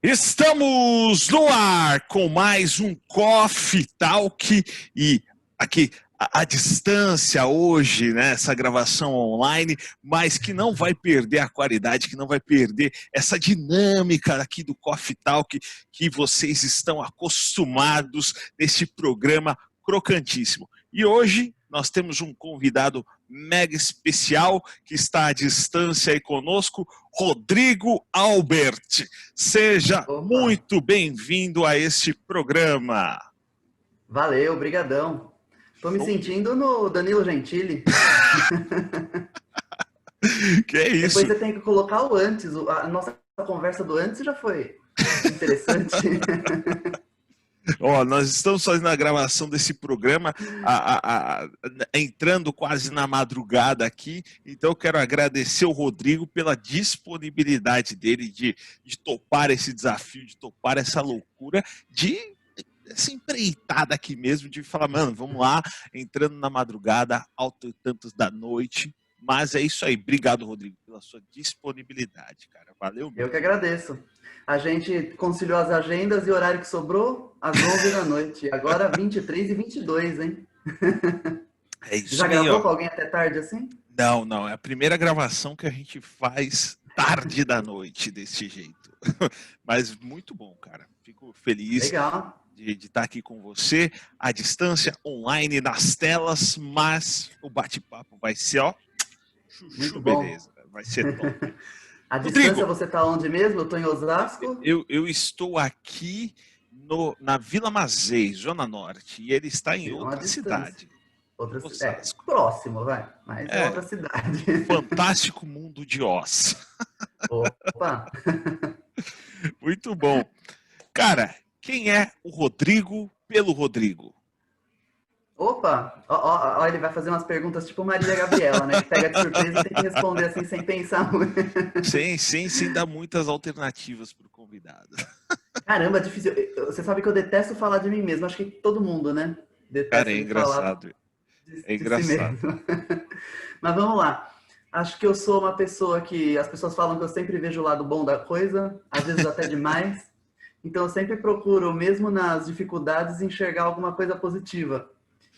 Estamos no ar com mais um Coffee Talk e aqui à distância hoje, né, essa gravação online, mas que não vai perder a qualidade, que não vai perder essa dinâmica aqui do Coffee Talk que vocês estão acostumados nesse programa crocantíssimo. E hoje nós temos um convidado mega especial que está à distância aí conosco, Rodrigo Albert. Seja Opa, muito bem-vindo a este programa. valeu, brigadão. Tô me Show de... sentindo no Danilo Gentili. Que é Depois isso? você tem que colocar o antes. A nossa conversa do antes já foi interessante. Ó, nós estamos fazendo a gravação desse programa, entrando quase na madrugada aqui, então eu quero agradecer o Rodrigo pela disponibilidade dele de topar esse desafio, de topar essa loucura, de essa empreitada aqui mesmo, de falar, mano, vamos lá, entrando na madrugada, alto e tantos da noite. Mas é isso aí. Obrigado, Rodrigo, pela sua disponibilidade, cara. Valeu Eu que mesmo. agradeço. A gente conciliou as agendas e o horário que sobrou às 11 da noite. Agora 23h22, hein? É isso Já aí, gravou ó. com alguém até tarde assim? Não, não. É a primeira gravação que a gente faz tarde da noite desse jeito. Mas muito bom, cara. Fico feliz Legal. de estar aqui com você, à distância, online, nas telas, mas o bate-papo vai ser, ó, chuchu, Muito bom. beleza. Vai ser top. A distância Rodrigo, você tá onde mesmo? Eu tô em Osasco. eu estou aqui na Vila Mazei, Zona Norte, e ele está em É uma outra distância. cidade, Outra, Osasco. próximo, vai. Mas é É, outra cidade. o fantástico mundo de Oz. Opa! Muito bom. Cara, quem é o Rodrigo pelo Rodrigo? Opa! Ó, ele vai fazer umas perguntas tipo Marília Gabriela, né? Que pega de surpresa e tem que responder assim sem pensar muito. Sem dar muitas alternativas para o convidado. Caramba, é difícil. Você sabe que eu detesto falar de mim mesmo. Acho que todo mundo, né? Cara, Detesta é de falar engraçado. É de si engraçado. mesmo. Mas vamos lá. Acho que eu sou uma pessoa que as pessoas falam que eu sempre vejo o lado bom da coisa, às vezes até demais. Então eu sempre procuro, mesmo nas dificuldades, enxergar alguma coisa positiva.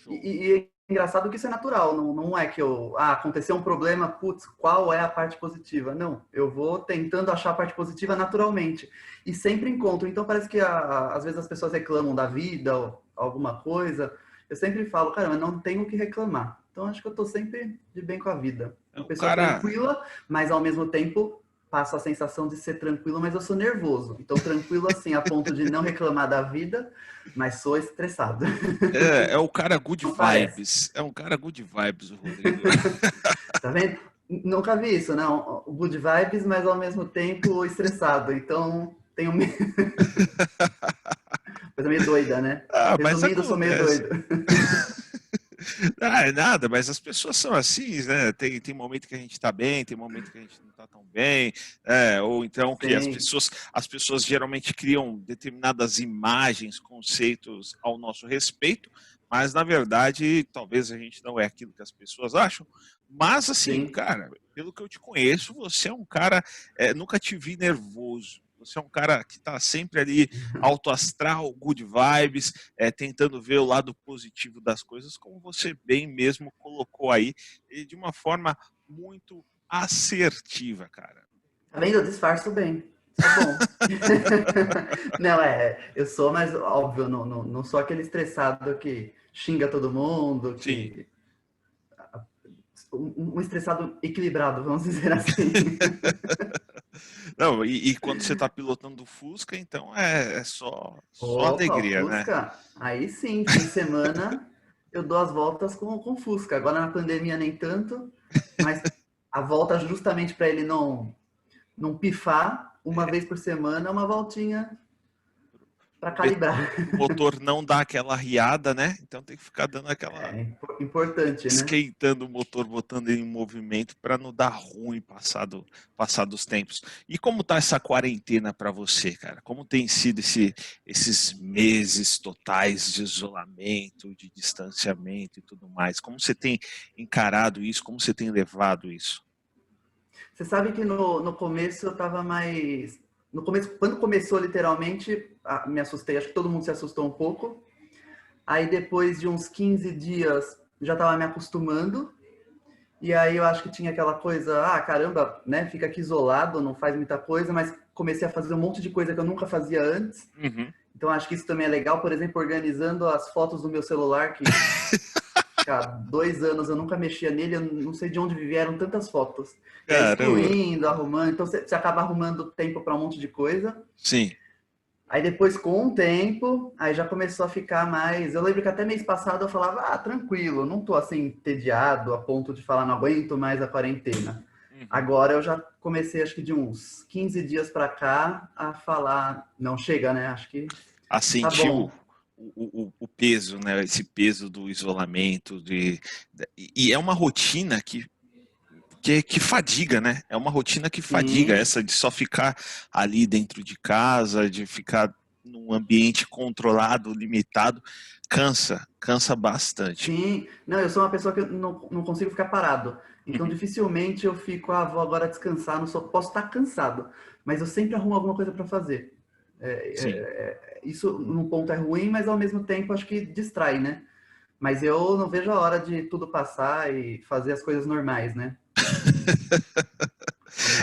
Show. E é engraçado que isso é natural, não é que aconteceu um problema, putz, qual é a parte positiva? Não, eu vou tentando achar a parte positiva naturalmente. E sempre encontro. Então parece que às vezes as pessoas reclamam da vida ou alguma coisa. Eu sempre falo, cara, mas não tenho o que reclamar. Então acho que eu tô sempre de bem com a vida. É Uma um pessoa cara. tranquila, mas ao mesmo tempo passo a sensação de ser tranquilo, mas eu sou nervoso. Então tranquilo assim, a ponto de não reclamar da vida, mas sou estressado. É o cara good Não parece. vibes. É um cara good vibes, o Rodrigo. Tá vendo? Nunca vi isso, não. O good vibes, mas ao mesmo tempo estressado. Então, tenho medo. Coisa meio doida, né? Ah, mas Resumindo, eu sou meio acontece. doido. Ah, é nada, mas as pessoas são assim, né? Tem momento que a gente tá bem, tem momento que a gente não tá tão bem, ou então que Sim, as pessoas geralmente criam determinadas imagens, conceitos ao nosso respeito, mas na verdade talvez a gente não é aquilo que as pessoas acham. Mas assim, sim. cara, pelo que eu te conheço, você é um cara, nunca te vi nervoso. Você é um cara que está sempre ali alto astral, good vibes, tentando ver o lado positivo das coisas, como você bem mesmo colocou aí, e de uma forma muito assertiva, cara. Tá vendo? Eu disfarço bem. Isso é bom. Não, eu sou, mas óbvio, não sou aquele estressado que xinga todo mundo, Sim. que. Um estressado equilibrado, vamos dizer assim. Não, e quando você está pilotando o Fusca, então só Opa, o alegria, né? Fusca. Aí sim, fim de semana eu dou as voltas com o Fusca. Agora na pandemia nem tanto, mas a volta justamente para ele não pifar, uma vez por semana, uma voltinha para calibrar. O motor não dá aquela riada, né? Então tem que ficar dando aquela É importante, né? esquentando o motor, botando ele em movimento para não dar ruim passar dos tempos. E como tá essa quarentena para você, cara? Como tem sido esses meses totais de isolamento, de distanciamento e tudo mais? Como você tem encarado isso? Como você tem levado isso? Você sabe que no começo eu estava mais no começo, quando começou literalmente, me assustei, acho que todo mundo se assustou um pouco. Aí depois de uns 15 dias já estava me acostumando. E aí eu acho que tinha aquela coisa, caramba, né? Fica aqui isolado, não faz muita coisa, mas comecei a fazer um monte de coisa que eu nunca fazia antes. Uhum. Então acho que isso também é legal, por exemplo, organizando as fotos do meu celular, que há 2 anos eu nunca mexia nele, eu não sei de onde vieram tantas fotos. E aí Caramba. excluindo, arrumando, então você acaba arrumando tempo para um monte de coisa. Sim. Aí depois, com o tempo, aí já começou a ficar mais... Eu lembro que até mês passado eu falava, tranquilo, não tô assim entediado a ponto de falar, não aguento mais a quarentena. Uhum. Agora eu já comecei, acho que de uns 15 dias para cá, a falar, não chega, né? Acho que A tá sentir bom. o peso, né? Esse peso do isolamento. E é uma rotina que fadiga, né? É uma rotina que fadiga, Sim, essa de só ficar ali dentro de casa, de ficar num ambiente controlado, limitado, cansa bastante. sim. Não, eu sou uma pessoa que eu não consigo ficar parado. Então, Uhum. dificilmente eu fico, vou agora descansar, não sou, posso estar cansado, mas eu sempre arrumo alguma coisa para fazer. Sim. Isso, num ponto, é ruim, mas ao mesmo tempo acho que distrai, né? Mas eu não vejo a hora de tudo passar e fazer as coisas normais, né?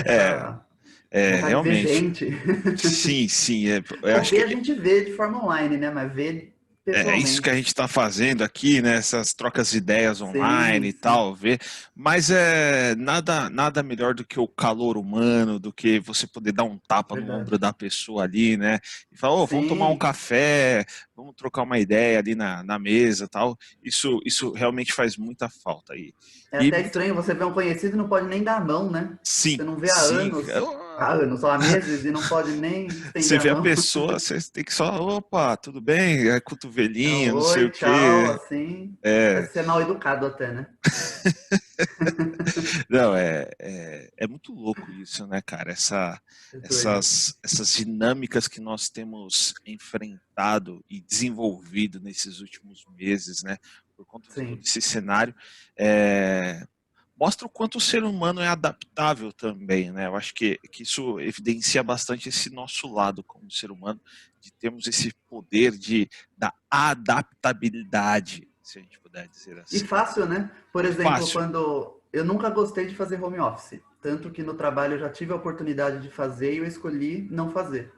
É, Começa vontade de ver realmente. gente. Sim, sim. Eu Ou acho ver, que a gente vê de forma online, né? Mas ver é isso que a pessoalmente. gente está fazendo aqui, né? Essas trocas de ideias online Sim, e sim. tal, ver. Mas é nada melhor do que o calor humano, do que você poder dar um tapa no ombro Verdade. da pessoa ali, né? E falar, vamos tomar um Sim. café, vamos trocar uma ideia ali na mesa, tal. Isso realmente faz muita falta aí. É E até estranho, você vê um conhecido e não pode nem dar a mão, né? sim, Você não vê sim. há anos, ou há meses, e não pode nem Você estender a vê a mão. pessoa, você tem que só, opa, tudo bem? É É um cotovelinho, não sei oi, o tchau, quê. assim. É, Parece ser mal educado até, né? não, é muito louco isso, né, cara? É doido. Essas dinâmicas que nós temos enfrentado e desenvolvido nesses últimos meses, né? Por conta de todo Sim. esse cenário, é, mostra o quanto o ser humano é adaptável também, né? Eu acho que isso evidencia bastante esse nosso lado como ser humano, de termos esse poder da adaptabilidade, se a gente puder dizer E assim. fácil, né? Por E exemplo, fácil. quando eu nunca gostei de fazer home office, tanto que no trabalho eu já tive a oportunidade de fazer e eu escolhi não fazer.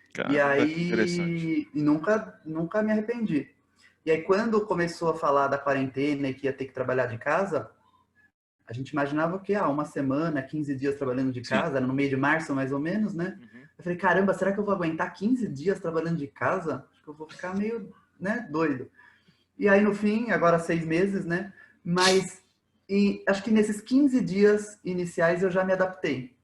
E Caramba, que interessante. aí nunca me arrependi. E aí quando começou a falar da quarentena e que ia ter que trabalhar de casa, a gente imaginava que uma semana, 15 dias trabalhando de Sim. casa, era no meio de março mais ou menos, né? Uhum. Eu falei, caramba, será que eu vou aguentar 15 dias trabalhando de casa? Acho que eu vou ficar meio, né, doido. E aí, no fim, agora 6 meses, né? Mas acho que nesses 15 dias iniciais eu já me adaptei.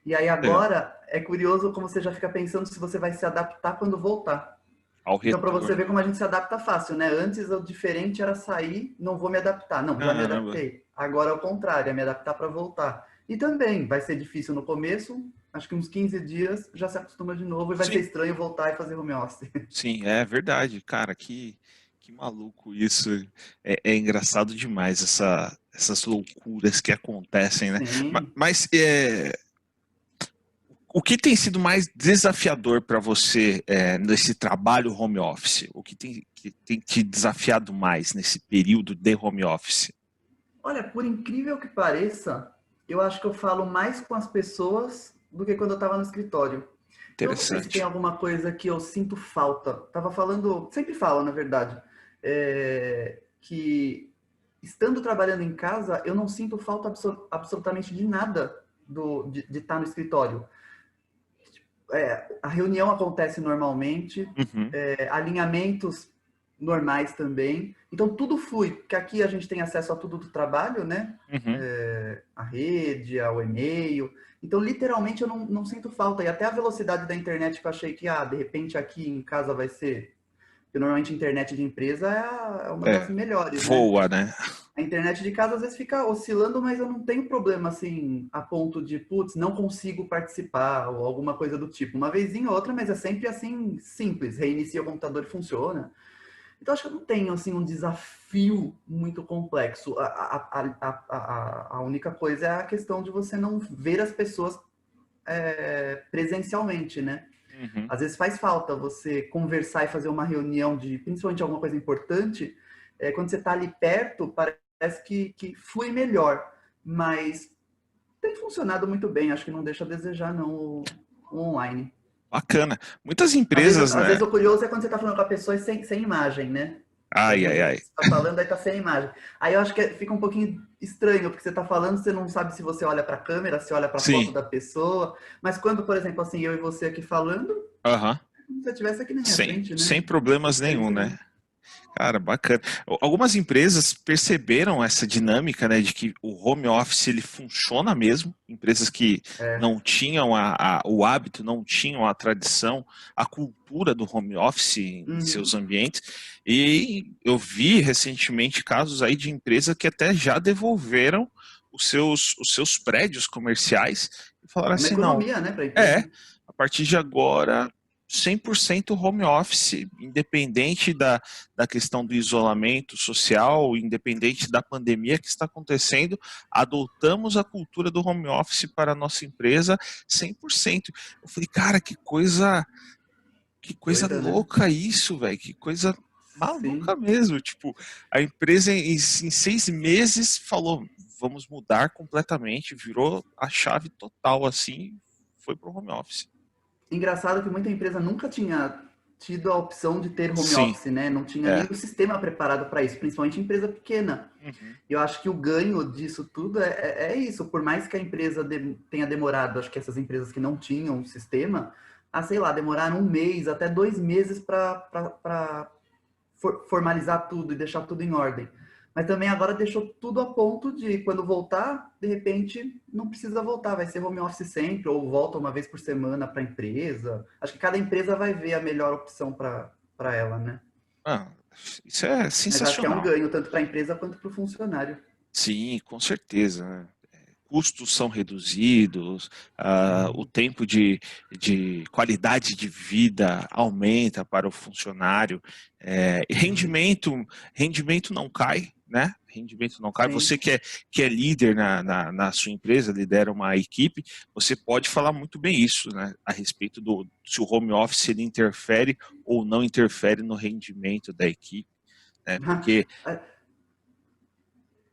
E aí Legal. agora é curioso como você já fica pensando se você vai se adaptar quando voltar. Ao Então, para você retorno. ver como a gente se adapta fácil, né? Antes o diferente era sair, não vou me adaptar. Não, já me Caramba. adaptei. Agora é o contrário, é me adaptar para voltar. E também vai ser difícil no começo, acho que uns 15 dias já se acostuma de novo e vai ser Sim, estranho voltar e fazer home office. sim, é verdade. Cara, que maluco isso. É engraçado demais essas loucuras que acontecem, né? Sim. Mas o que tem sido mais desafiador para você nesse trabalho home office? O que tem te desafiado mais nesse período de home office? Olha, por incrível que pareça, eu acho que eu falo mais com as pessoas do que quando eu estava no escritório. Então, eu não sei se tem Interessante. alguma coisa que eu sinto falta. Tava falando, sempre falo, na verdade, que estando trabalhando em casa, eu não sinto falta absolutamente de nada de estar no escritório. A reunião acontece normalmente, Uhum, alinhamentos normais também. Então tudo flui, porque aqui a gente tem acesso a tudo do trabalho, né? uhum. A rede, ao e-mail. Então, literalmente, eu não sinto falta. E até a velocidade da internet que eu achei que, de repente, aqui em casa vai ser. Porque normalmente a internet de empresa é uma das É, melhores, né? voa, né? A internet de casa às vezes fica oscilando, mas eu não tenho problema assim, a ponto de, putz, não consigo participar ou alguma coisa do tipo. Uma vezinha ou outra, mas é sempre assim, simples. Reinicia o computador e funciona. Então acho que eu não tenho assim um desafio muito complexo. A única coisa é a questão de você não ver as pessoas presencialmente, né? Uhum. Às vezes faz falta você conversar e fazer uma reunião de, principalmente alguma coisa importante, quando você está ali perto, parece que flui melhor, mas tem funcionado muito bem, acho que não deixa a desejar não o online. Bacana. Muitas empresas, Às né? vezes o curioso é quando você está falando com a pessoa sem imagem, né? Ai, ai, ai. Você está falando, aí tá sem imagem. Aí eu acho que fica um pouquinho estranho, porque você está falando, você não sabe se você olha para a câmera, se olha para a Sim. foto da pessoa. Mas quando, por exemplo, assim, eu e você aqui falando, Aham. como se você estivesse aqui na minha Sem, frente, sem né? Não tem problemas nenhum, diferença né? nenhuma. Cara, bacana. Algumas empresas perceberam essa dinâmica, né, de que o home office ele funciona mesmo. Empresas que É. não tinham o hábito, não tinham a tradição, a cultura do home office em seus Uhum. ambientes. E eu vi recentemente casos aí de empresas que até já devolveram os seus prédios comerciais e falaram É uma assim, não, economia, né, para a é, empresa. a partir de agora 100% home office, independente da questão do isolamento social, independente da pandemia que está acontecendo, adotamos a cultura do home office para a nossa empresa 100%. Eu falei, cara, que coisa Doida, né? louca isso, velho, que coisa Sim. maluca mesmo. Tipo, a empresa em 6 meses falou, vamos mudar completamente, virou a chave total assim, foi pro home office. Engraçado que muita empresa nunca tinha tido a opção de ter home Sim, office, né? Não tinha nem é. o sistema preparado para isso, principalmente empresa pequena. Uhum. Eu acho que o ganho disso tudo é isso. Por mais que a empresa tenha demorado, acho que essas empresas que não tinham um sistema, sei lá, demoraram 1 mês, até 2 meses para formalizar tudo e deixar tudo em ordem. Mas também agora deixou tudo a ponto de, quando voltar, de repente, não precisa voltar, vai ser home office sempre, ou volta uma vez por semana para a empresa. Acho que cada empresa vai ver a melhor opção para ela, né? Ah, isso é Mas acho que é um sensacional. ganho, tanto para a empresa quanto para o funcionário. Sim, com certeza, né? Custos são reduzidos, o Uhum. tempo de qualidade de vida aumenta para o funcionário, Uhum. rendimento não cai, né? Rendimento não cai. Você Sim. que é líder na sua empresa, lidera uma equipe, você pode falar muito bem isso, né? A respeito do se o home office ele interfere ou não interfere no rendimento da equipe, né? Porque,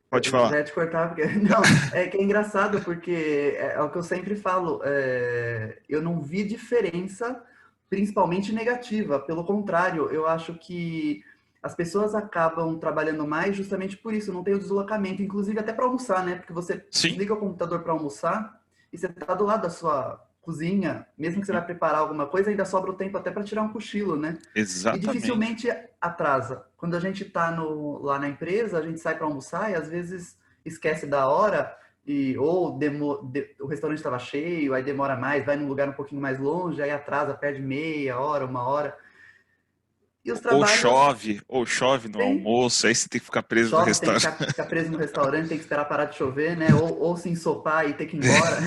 pode Eu já falar. ia te cortar, porque. Não, é que é engraçado, porque é o que eu sempre falo. Eu não vi diferença, principalmente negativa. Pelo contrário, eu acho que as pessoas acabam trabalhando mais justamente por isso, não tem o deslocamento, inclusive até para almoçar, né? Porque você Sim. desliga o computador para almoçar e você está do lado da sua cozinha, mesmo que você vai Uhum. preparar alguma coisa, ainda sobra o tempo até para tirar um cochilo, né? E Exatamente. dificilmente atrasa. Quando a gente está lá na empresa, a gente sai para almoçar e às vezes esquece da hora ou o restaurante estava cheio, aí demora mais, vai num lugar um pouquinho mais longe, aí atrasa, perde meia hora, 1 hora. E os trabalhos Ou chove no tem, almoço, aí você tem que ficar preso no chove, você tem que restaurante. ficar preso no restaurante, tem que esperar parar de chover, né? Ou se ensopar e ter que ir embora.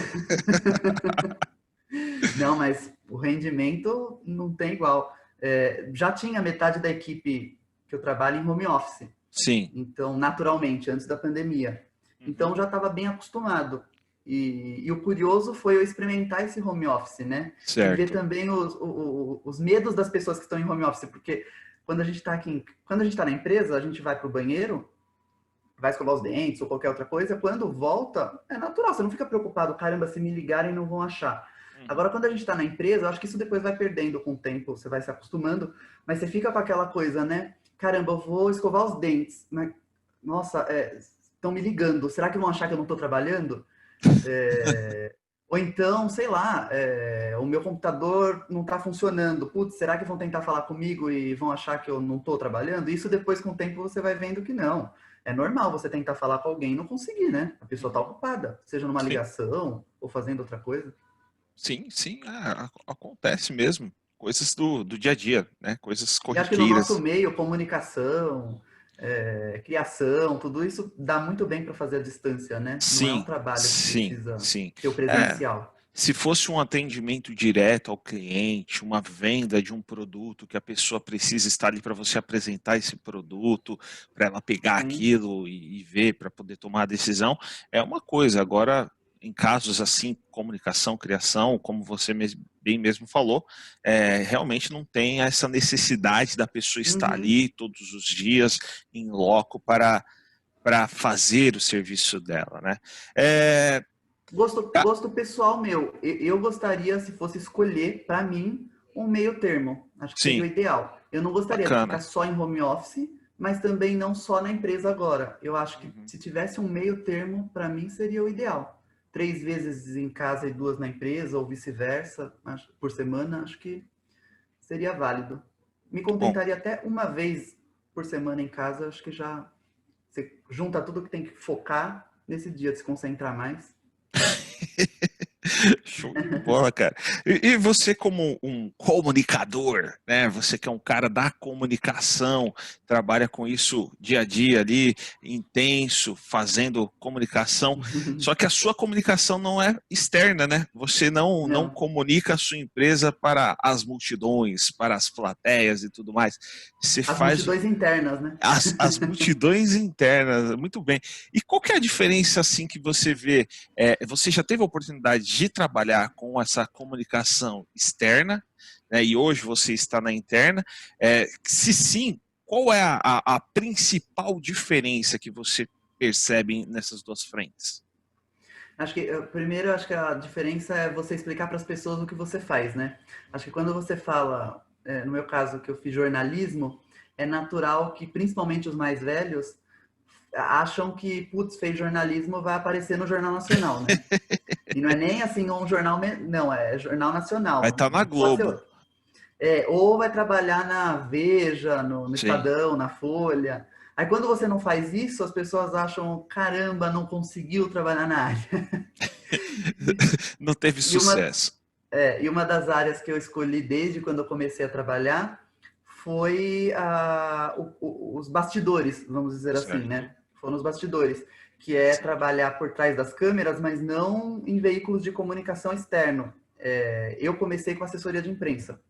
Não, mas o rendimento não tem igual. Já tinha metade da equipe que eu trabalho em home office. Sim. Então, naturalmente, antes da pandemia. Uhum. Então, já estava bem acostumado. E o curioso foi eu experimentar esse home office, né? E ver Certo. também os medos das pessoas que estão em home office, porque quando a gente está aqui, quando a gente está na empresa, a gente vai para o banheiro, vai escovar os dentes ou qualquer outra coisa, quando volta, é natural, você não fica preocupado, caramba, se me ligarem não vão achar. Uhum. Agora, quando a gente está na empresa, eu acho que isso depois vai perdendo com o tempo, você vai se acostumando, mas você fica com aquela coisa, né? Caramba, eu vou escovar os dentes, mas, nossa, estão me ligando, será que vão achar que eu não estou trabalhando? Ou então, sei lá, o meu computador não está funcionando. Putz, será que vão tentar falar comigo e vão achar que eu não estou trabalhando? Isso depois, com o tempo, você vai vendo que não. É normal você tentar falar com alguém e não conseguir, né? A pessoa está Uhum. ocupada, seja numa Sim, ligação ou fazendo outra coisa. sim, sim, acontece mesmo. Coisas do dia a dia, né? Coisas E acho que no nosso corriqueiras. meio, comunicação, criação, tudo isso dá muito bem para fazer à distância, né? Não é um Sim, trabalho que sim, precisa sim. ter o É, presencial. se fosse um atendimento direto ao cliente, uma venda de um produto que a pessoa precisa estar ali para você apresentar esse produto, para ela pegar Sim. aquilo e ver para poder tomar a decisão, é uma coisa. Agora, em casos assim, comunicação, criação, como você bem mesmo falou, realmente não tem essa necessidade da pessoa estar ali todos os dias, em loco, para fazer o serviço dela, né? Gosto pessoal meu. Eu gostaria, se fosse escolher, para mim, um meio termo. Acho que seria Sim, o ideal. Eu não gostaria de ficar bacana. só em home office, mas também não só na empresa agora. Eu acho que Uhum. se tivesse um meio termo, para mim seria o ideal. 3 vezes em casa e 2 na empresa, ou vice-versa, por semana, acho que seria válido. Me Bom, contentaria até uma vez por semana em casa, acho que já você junta tudo que tem que focar nesse dia, de se concentrar mais. show de bola, cara. E você como um comunicador, né? Você que é um cara da comunicação, trabalha com isso dia a dia ali, intenso, fazendo comunicação. Só que a sua comunicação não é externa, né? Você não Não. comunica a sua empresa para as multidões, para as plateias e tudo mais. Você As faz multidões internas, né? as multidões internas, muito bem. E qual que é a diferença assim que você vê? Você já teve a oportunidade de trabalhar com essa comunicação externa, né, e hoje você está na interna. Se sim, qual é a principal diferença que você percebe nessas duas frentes? Acho que, primeiro, acho que a diferença é você explicar para as pessoas o que você faz, né? Acho que quando você fala, no meu caso, que eu fiz jornalismo, é natural que, principalmente os mais velhos, acham que, putz, fez jornalismo, vai aparecer no Jornal Nacional, né? E não é nem assim um jornal, não, é Jornal Vai Nacional. estar na Pode ser, Globo. ou vai trabalhar na Veja, no Sim. Estadão, na Folha. Aí quando você não faz isso, as pessoas acham, caramba, não conseguiu trabalhar na área. Não teve E uma, sucesso. e uma das áreas que eu escolhi desde quando eu comecei a trabalhar foi os bastidores, vamos dizer assim, Certo. né? Foram os bastidores, que é trabalhar por trás das câmeras, mas não em veículos de comunicação externo. Eu comecei com assessoria de imprensa,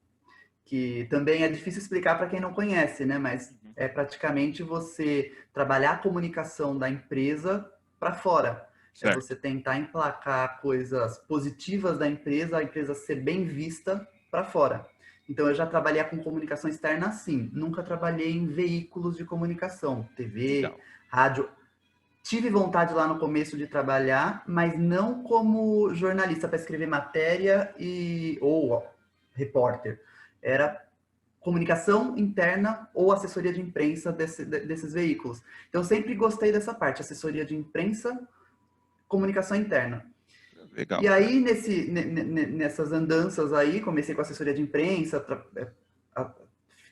que também é difícil explicar para quem não conhece, né? Mas Uhum. é praticamente você trabalhar a comunicação da empresa para fora. É você Certo. tentar emplacar coisas positivas da empresa, a empresa ser bem vista para fora. Então eu já trabalhei com comunicação externa assim, nunca trabalhei em veículos de comunicação, TV, Legal. rádio. Tive vontade lá no começo de trabalhar, mas não como jornalista para escrever matéria ou repórter. Era comunicação interna ou assessoria de imprensa desses veículos. Então, eu sempre gostei dessa parte, assessoria de imprensa, comunicação interna. Legal, E cara. aí, nessas andanças aí, comecei com assessoria de imprensa,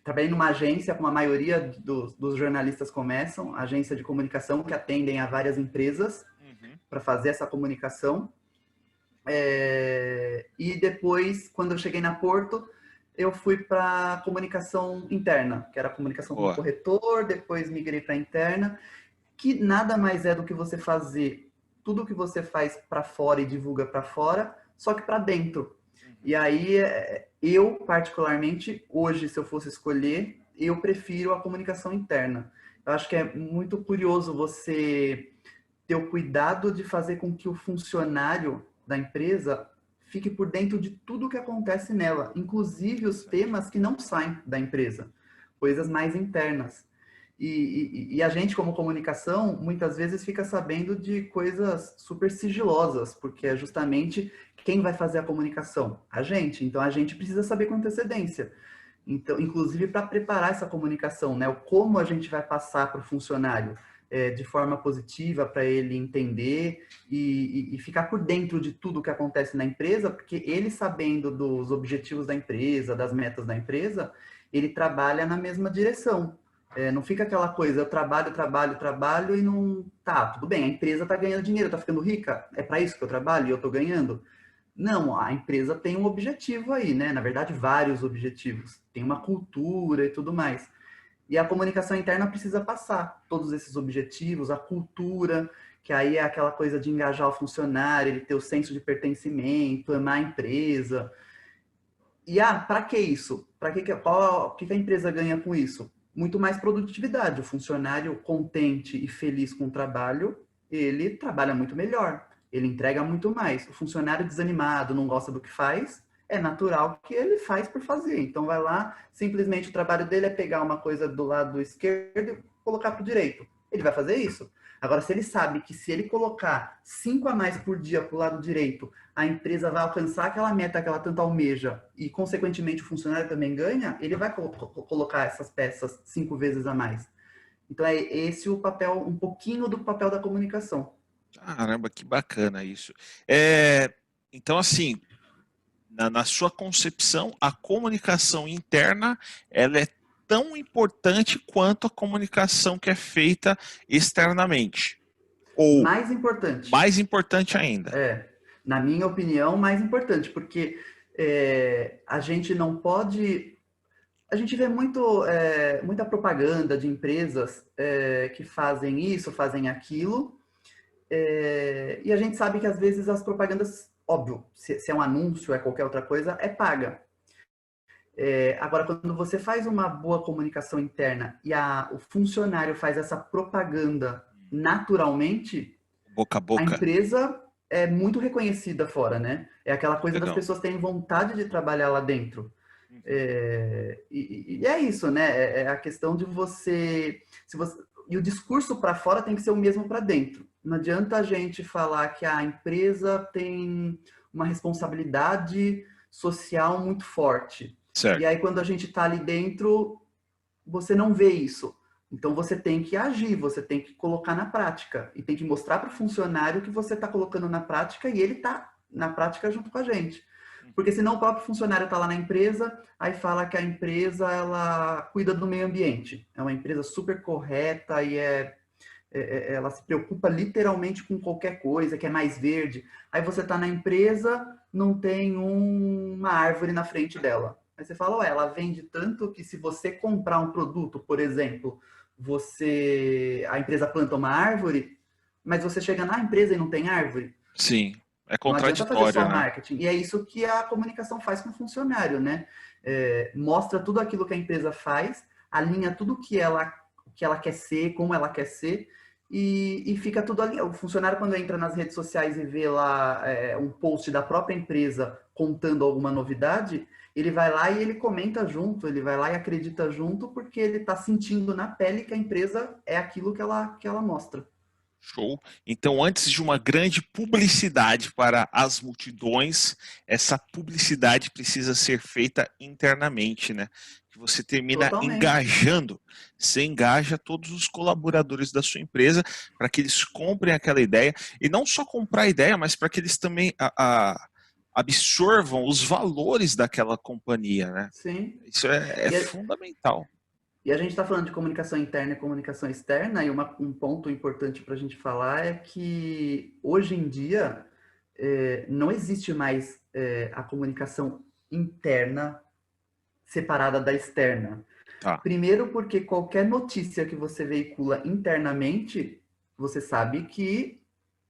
trabalhei numa agência, como a maioria dos jornalistas começam, agência de comunicação que atendem a várias empresas Uhum. para fazer essa comunicação. E depois, quando eu cheguei na Porto, eu fui para comunicação interna, que era comunicação com o Boa. corretor, depois migrei para interna, que nada mais é do que você fazer tudo o que você faz para fora e divulga para fora, só que para dentro. Uhum. E aí, eu particularmente, hoje, se eu fosse escolher, eu prefiro a comunicação interna. Eu acho que é muito curioso você ter o cuidado de fazer com que o funcionário da empresa fique por dentro de tudo o que acontece nela, inclusive os Interessante. temas que não saem da empresa, coisas mais internas. E a gente, como comunicação, muitas vezes fica sabendo de coisas super sigilosas, porque é justamente quem vai fazer a comunicação? A gente. Então a gente precisa saber com antecedência. Então, inclusive para preparar essa comunicação, né? O como a gente vai passar para o funcionário de forma positiva para ele entender e ficar por dentro de tudo que acontece na empresa, porque ele sabendo dos objetivos da empresa, das metas da empresa, ele trabalha na mesma direção. Não fica aquela coisa, eu trabalho, trabalho, trabalho e não. Tá, tudo bem, a empresa está ganhando dinheiro, está ficando rica, é para isso que eu trabalho e eu estou ganhando. Não, a empresa tem um objetivo aí, né? Na verdade, vários objetivos. Tem uma cultura e tudo mais. E a comunicação interna precisa passar todos esses objetivos, a cultura, que aí é aquela coisa de engajar o funcionário, ele ter o senso de pertencimento, amar a empresa. E para que isso? Para o que a empresa ganha com isso? Muito mais produtividade. O funcionário contente e feliz com o trabalho, ele trabalha muito melhor. ele entrega muito mais. O funcionário desanimado, não gosta do que faz, é natural que ele faz por fazer. Então vai lá, simplesmente o trabalho dele é pegar uma coisa do lado esquerdo e colocar para o direito. Ele vai fazer isso. Agora, se ele sabe que se ele colocar 5 a mais por dia para o lado direito, a empresa vai alcançar aquela meta que ela tanto almeja e, consequentemente, o funcionário também ganha, ele vai colocar essas peças 5 vezes a mais. Então, é esse o papel, um pouquinho do papel da comunicação. Caramba, que bacana isso. Então, assim, na sua concepção, a comunicação interna, ela é tão importante quanto a comunicação que é feita externamente. Ou Mais importante. mais importante ainda. Na minha opinião, mais importante, porque a gente não pode... A gente vê muita propaganda de empresas que fazem isso, fazem aquilo, e a gente sabe que às vezes as propagandas, óbvio, se é um anúncio, é qualquer outra coisa, é paga. Agora, quando você faz uma boa comunicação interna e o funcionário faz essa propaganda naturalmente, Boca a a boca. empresa é muito reconhecida fora, né? É aquela coisa das Legal. pessoas terem vontade de trabalhar lá dentro. E é isso, né? É a questão de você... E o discurso para fora tem que ser o mesmo para dentro. Não adianta a gente falar que a empresa tem uma responsabilidade social muito forte. Certo. E aí, quando a gente está ali dentro, você não vê isso. Então, você tem que agir, você tem que colocar na prática. E tem que mostrar para o funcionário que você está colocando na prática e ele está na prática junto com a gente. Porque senão o próprio funcionário está lá na empresa, aí fala que a empresa ela cuida do meio ambiente. É uma empresa super correta e ela se preocupa literalmente com qualquer coisa, que é mais verde. Aí você está na empresa, não tem uma árvore na frente dela. Aí você fala, ué, ela vende tanto que se você comprar um produto, por exemplo, a empresa planta uma árvore, mas você chega na empresa e não tem árvore. Sim, é Não adianta fazer contraditório, só né? marketing. E é isso que a comunicação faz com o funcionário, né? Mostra tudo aquilo que a empresa faz, alinha tudo que ela quer ser, como ela quer ser, e fica tudo ali. O funcionário, quando entra nas redes sociais e vê lá um post da própria empresa contando alguma novidade, ele vai lá e ele comenta junto, ele vai lá e acredita junto, porque ele está sentindo na pele que a empresa é aquilo que ela mostra. Show. Então, antes de uma grande publicidade para as multidões, essa publicidade precisa ser feita internamente, né? Que você termina Totalmente. engajando, você engaja todos os colaboradores da sua empresa para que eles comprem aquela ideia, e não só comprar a ideia, mas para que eles também absorvam os valores daquela companhia, né? Sim. Isso é fundamental. E a gente está falando de comunicação interna e comunicação externa, e um ponto importante para a gente falar é que hoje em dia não existe mais a comunicação interna separada da externa. Tá. Primeiro porque qualquer notícia que você veicula internamente, você sabe que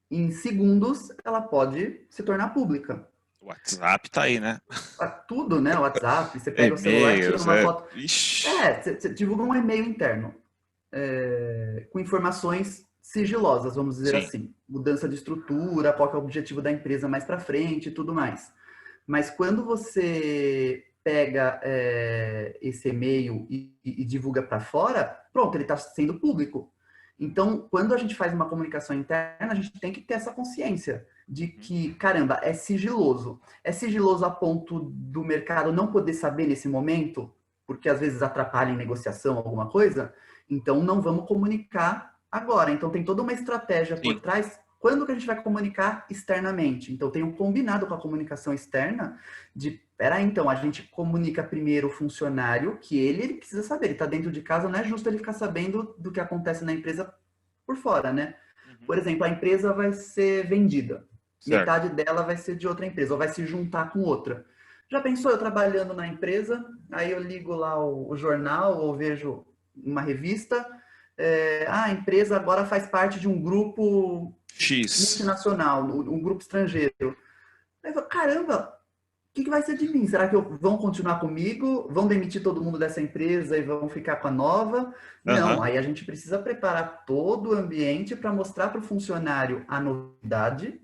em segundos ela pode se tornar pública. O WhatsApp tá aí, né? Tudo, né? O WhatsApp, você pega o celular e tira E-mails, uma foto. Ixi. Você divulga um e-mail interno. Com informações sigilosas, vamos dizer Sim. assim. Mudança de estrutura, qual que é o objetivo da empresa mais para frente e tudo mais. Mas quando você pega esse e-mail e divulga para fora, pronto, ele está sendo público. Então, quando a gente faz uma comunicação interna, a gente tem que ter essa consciência de que, caramba, é sigiloso. É sigiloso a ponto do mercado não poder saber nesse momento, porque às vezes atrapalha em negociação alguma coisa. Então, não vamos comunicar agora. Então, tem toda uma estratégia por trás. Quando que a gente vai comunicar externamente? Então, tem um combinado com a comunicação externa de, peraí, então, a gente comunica primeiro o funcionário, que ele precisa saber, ele está dentro de casa, não é justo ele ficar sabendo do que acontece na empresa por fora, né? Por exemplo, a empresa vai ser vendida. Certo. Metade dela vai ser de outra empresa, ou vai se juntar com outra. Já pensou eu trabalhando na empresa, aí eu ligo lá o jornal, ou vejo uma revista, a empresa agora faz parte de um grupo X multinacional, um grupo estrangeiro. Aí eu falo, caramba, o que vai ser de mim? Será que vão continuar comigo? Vão demitir todo mundo dessa empresa e vão ficar com a nova? Não, aí a gente precisa preparar todo o ambiente para mostrar para o funcionário a novidade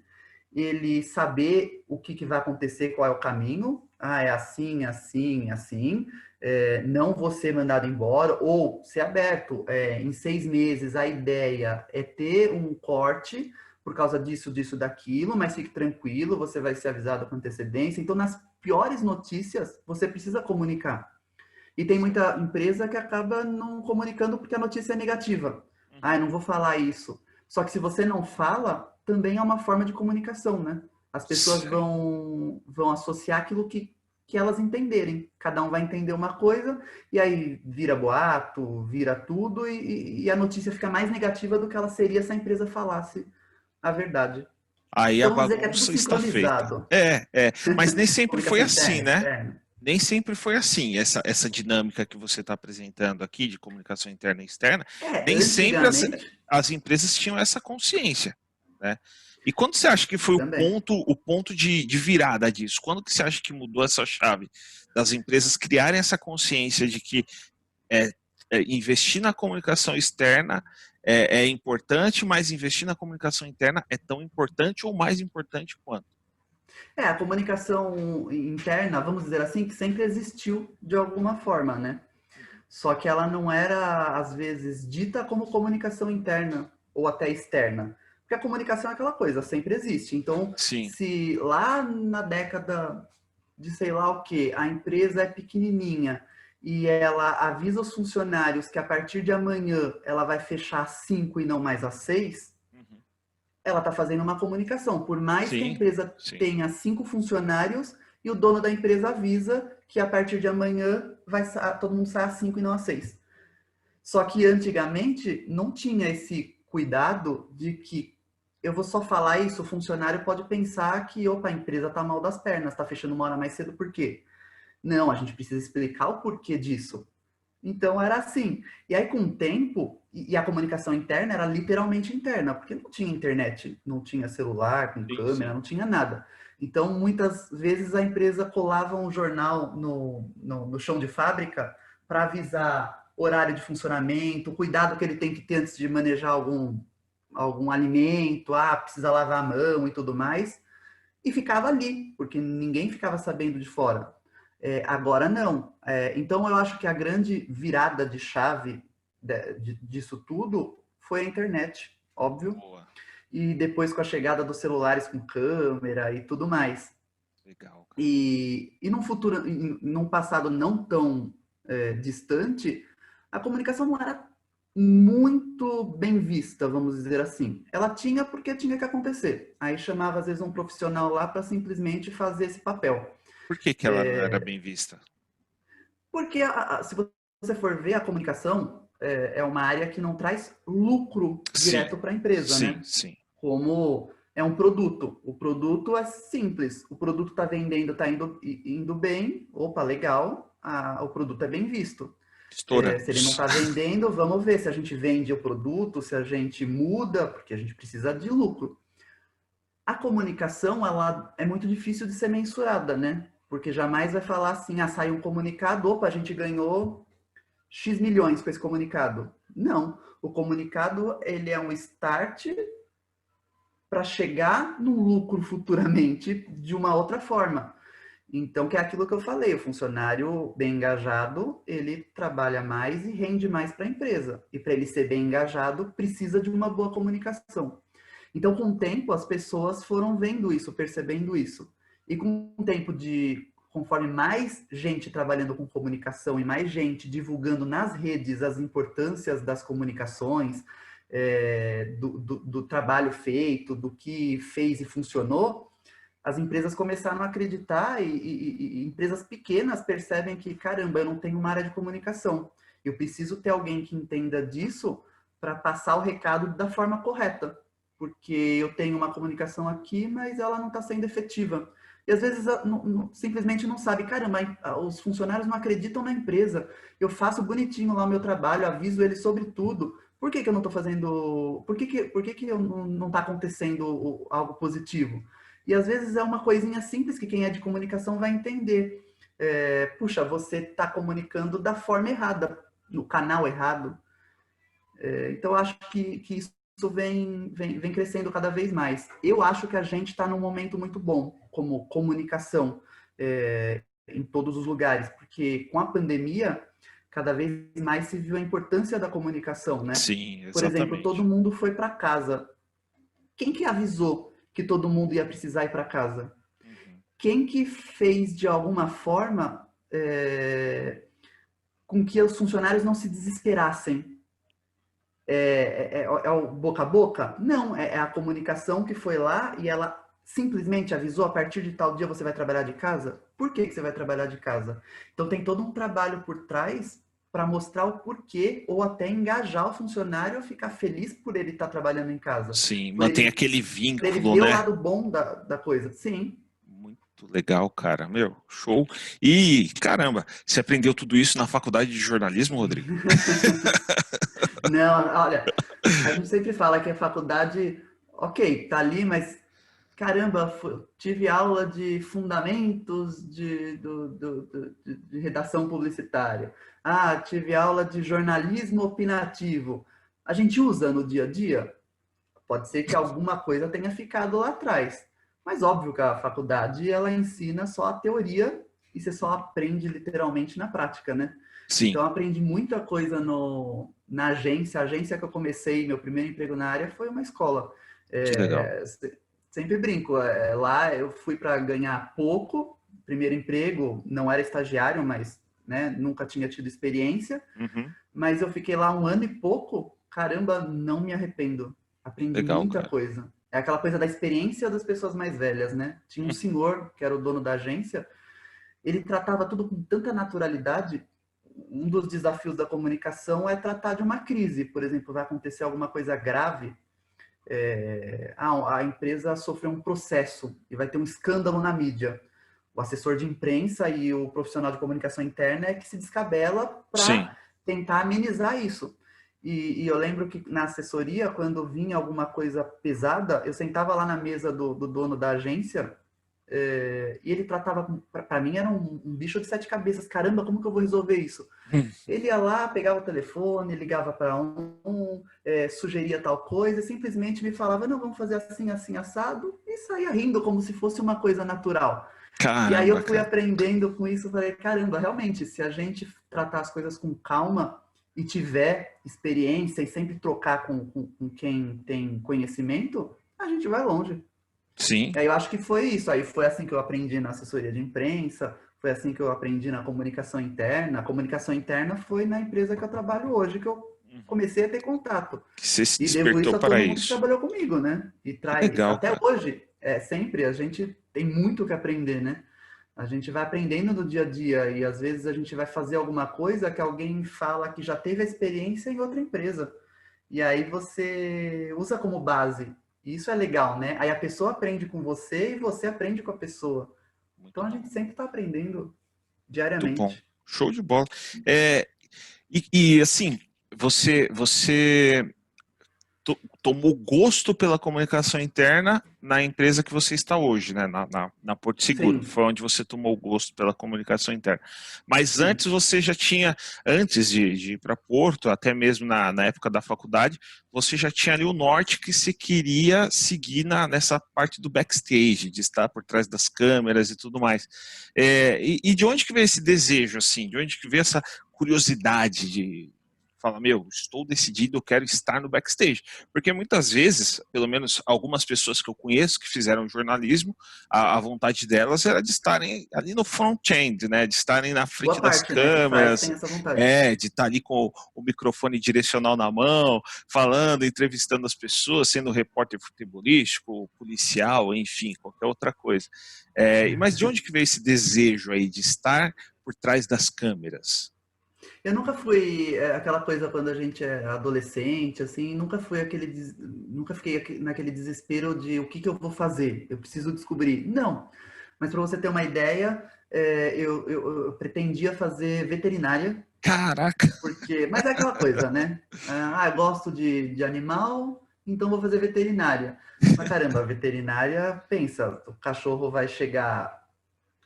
ele saber o que vai acontecer, qual é o caminho. Ah, é assim, assim, assim. Não vou ser mandado embora, ou ser aberto. Em 6 meses, a ideia é ter um corte por causa disso, disso, daquilo, mas fique tranquilo, você vai ser avisado com antecedência. Então, nas piores notícias, você precisa comunicar. E tem muita empresa que acaba não comunicando porque a notícia é negativa. Ah, eu não vou falar isso. Só que se você não fala, também é uma forma de comunicação, né? As pessoas Sim. vão associar aquilo que elas entenderem. Cada um vai entender uma coisa e aí vira boato, vira tudo e a notícia fica mais negativa do que ela seria se a empresa falasse a verdade. Aí a Então, vamos dizer que é tudo bagunça está feita. sincronizado. Mas nem sempre foi Comunicação assim, interna, né? externa. Nem sempre foi assim. Essa dinâmica que você está apresentando aqui de comunicação interna e externa, nem sempre Antigamente, as empresas tinham essa consciência, né? E quando você acha que foi também. o ponto de virada disso? Quando que você acha que mudou essa chave das empresas criarem essa consciência de que é, investir na comunicação externa é importante, mas investir na comunicação interna é tão importante ou mais importante quanto? A comunicação interna, vamos dizer assim, que sempre existiu de alguma forma, né? Só que ela não era, às vezes, dita como comunicação interna ou até externa. Porque a comunicação é aquela coisa, sempre existe. Então, Sim. se lá na década de sei lá o que, a empresa é pequenininha e ela avisa os funcionários que a partir de amanhã ela vai fechar às 5 e não mais às 6, Uhum. ela está fazendo uma comunicação. Por mais que a Sim, empresa sim. tenha 5 funcionários e o dono da empresa avisa que a partir de amanhã todo mundo sai às 5 e não às 6. Só que antigamente não tinha esse cuidado de que eu vou só falar isso, o funcionário pode pensar que, opa, a empresa está mal das pernas, está fechando uma hora mais cedo, por quê? Não, a gente precisa explicar o porquê disso. Então era assim. E aí, com o tempo, e a comunicação interna era literalmente interna, porque não tinha internet, não tinha celular com Sim, câmera, sim. não tinha nada. Então, muitas vezes a empresa colava um jornal no chão de fábrica para avisar horário de funcionamento, o cuidado que ele tem que ter antes de manejar algum alimento, precisa lavar a mão e tudo mais. E ficava ali, porque ninguém ficava sabendo de fora. Agora não. Então eu acho que a grande virada de chave disso tudo foi a internet, óbvio. Boa. E depois com a chegada dos celulares com câmera e tudo mais. Legal, cara. E num futuro, num passado não tão distante, a comunicação não era muito bem vista, vamos dizer assim. Ela tinha porque tinha que acontecer. Aí chamava às vezes um profissional lá para simplesmente fazer esse papel. Por que que ela não era bem vista? Porque se você for ver a comunicação é uma área que não traz lucro Sim, direto para a empresa, sim, né? sim. Como é um produto. O produto é simples. O produto está vendendo, está indo bem. Opa, legal. O produto é bem visto. Se ele não Estouramos. está vendendo, vamos ver se a gente vende o produto, se a gente muda, porque a gente precisa de lucro. A comunicação, ela é muito difícil de ser mensurada, né? Porque jamais vai falar assim, sai um comunicado, opa, a gente ganhou X milhões com esse comunicado. Não. O comunicado, ele é um start para chegar no lucro futuramente de uma outra forma. Então, que é aquilo que eu falei, o funcionário bem engajado, ele trabalha mais e rende mais para a empresa. E para ele ser bem engajado, precisa de uma boa comunicação. Então, com o tempo, as pessoas foram vendo isso, percebendo isso. E com o tempo conforme mais gente trabalhando com comunicação e mais gente divulgando nas redes as importâncias das comunicações, do trabalho feito, do que fez e funcionou, as empresas começaram a acreditar e empresas pequenas percebem que, caramba, eu não tenho uma área de comunicação. Eu preciso ter alguém que entenda disso para passar o recado da forma correta. Porque eu tenho uma comunicação aqui, mas ela não está sendo efetiva. E às vezes simplesmente não sabe, caramba, os funcionários não acreditam na empresa. Eu faço bonitinho lá o meu trabalho, aviso eles sobre tudo. Por que eu não estou fazendo. Por que eu não está acontecendo algo positivo? E às vezes é uma coisinha simples que quem é de comunicação vai entender. Puxa, você está comunicando da forma errada, no canal errado. Então, eu acho que isso vem crescendo cada vez mais. Eu acho que a gente está num momento muito bom como comunicação em todos os lugares, porque com a pandemia, cada vez mais se viu a importância da comunicação, né? Sim, Por exemplo, todo exatamente. mundo foi para casa. Quem que avisou que todo mundo ia precisar ir para casa? Uhum. Quem que fez de alguma forma com que os funcionários não se desesperassem? É o boca a boca? Não, é a comunicação que foi lá e ela simplesmente avisou: a partir de tal dia você vai trabalhar de casa? Por que você vai trabalhar de casa? Então tem todo um trabalho por trás para mostrar o porquê ou até engajar o funcionário a ficar feliz por ele estar trabalhando em casa. Sim, Por mantém ele, aquele por ele vínculo, ver o né? lado bom da coisa. Sim. Muito legal, cara. Meu, show. E, caramba, você aprendeu tudo isso na faculdade de jornalismo, Rodrigo? Não, olha, a gente sempre fala que a faculdade, ok, tá ali, mas caramba, tive aula de fundamentos de redação publicitária. Ah, tive aula de jornalismo opinativo. A gente usa no dia a dia? Pode ser que alguma coisa tenha ficado lá atrás. Mas óbvio que a faculdade ela ensina só a teoria e você só aprende literalmente na prática, né? Sim, Então eu aprendi muita coisa na agência. A agência que eu comecei, meu primeiro emprego na área foi uma escola. que legal. Sempre brinco, lá eu fui para ganhar pouco. Primeiro emprego, não era estagiário, mas né, nunca tinha tido experiência. Uhum, Mas eu fiquei lá um ano e pouco, caramba, não me arrependo. Aprendi legal, muita cara. coisa. É aquela coisa da experiência das pessoas mais velhas, né? Tinha um Uhum, senhor, que era o dono da agência, ele tratava tudo com tanta naturalidade. Um dos desafios da comunicação é tratar de uma crise. Por exemplo, vai acontecer alguma coisa grave, a empresa sofreu um processo e vai ter um escândalo na mídia. O assessor de imprensa e o profissional de comunicação interna é que se descabela para sim. tentar amenizar isso. E eu lembro que na assessoria, quando vinha alguma coisa pesada, eu sentava lá na mesa do dono da agência e ele tratava, para mim era um bicho de sete cabeças. Caramba, como que eu vou resolver isso? Hum, Ele ia lá, pegava o telefone, ligava para sugeria tal coisa, simplesmente me falava: não, vamos fazer assim, assim, assado, e saía rindo como se fosse uma coisa natural. E aí eu Caramba, fui cara. aprendendo com isso, falei: caramba, realmente, se a gente tratar as coisas com calma e tiver experiência e sempre trocar com quem tem conhecimento, a gente vai longe. Sim, E aí eu acho que foi isso. Aí foi assim que eu aprendi na assessoria de imprensa, foi assim que eu aprendi na comunicação interna. A comunicação interna foi na empresa que eu trabalho hoje que eu uhum, comecei a ter contato. que você se E devo despertou isso a para todo mundo que isso. trabalhou comigo, né? E Que traz, legal, até cara. hoje, sempre a gente tem muito que aprender, né? A gente vai aprendendo no dia a dia e às vezes a gente vai fazer alguma coisa que alguém fala que já teve a experiência em outra empresa. E aí você usa como base. E isso é legal, né? Aí a pessoa aprende com você e você aprende com a pessoa. Então Muito a bom, gente sempre está aprendendo muito bom. diariamente. Show de bola. É, e assim, você tomou gosto pela comunicação interna na empresa que você está hoje, né? Na Porto Seguro. Sim, Foi onde você tomou gosto pela comunicação interna. Mas sim. antes você já tinha, antes de ir para Porto, até mesmo na época da faculdade, você já tinha ali o norte que se queria seguir nessa parte do backstage, de estar por trás das câmeras e tudo mais. E de onde que veio esse desejo, assim? De onde que veio essa curiosidade de falar, meu, estou decidido, eu quero estar no backstage. Porque muitas vezes, pelo menos algumas pessoas que eu conheço que fizeram jornalismo, a vontade delas era de estarem ali no front-end, né? De estarem na frente Boa das parte, né, que faz tem câmeras, essa vontade. de estar ali com o microfone direcional na mão, falando, entrevistando as pessoas, sendo repórter futebolístico, policial, enfim, qualquer outra coisa. Mas de onde que veio esse desejo aí de estar por trás das câmeras? Eu nunca fui aquela coisa quando a gente é adolescente, assim, nunca fiquei naquele desespero de o que que eu vou fazer, eu preciso descobrir. Não, mas para você ter uma ideia, eu pretendia fazer veterinária, Caraca, mas é aquela coisa, né? Eu gosto de animal, então vou fazer veterinária. Mas caramba, a veterinária, pensa, o cachorro vai chegar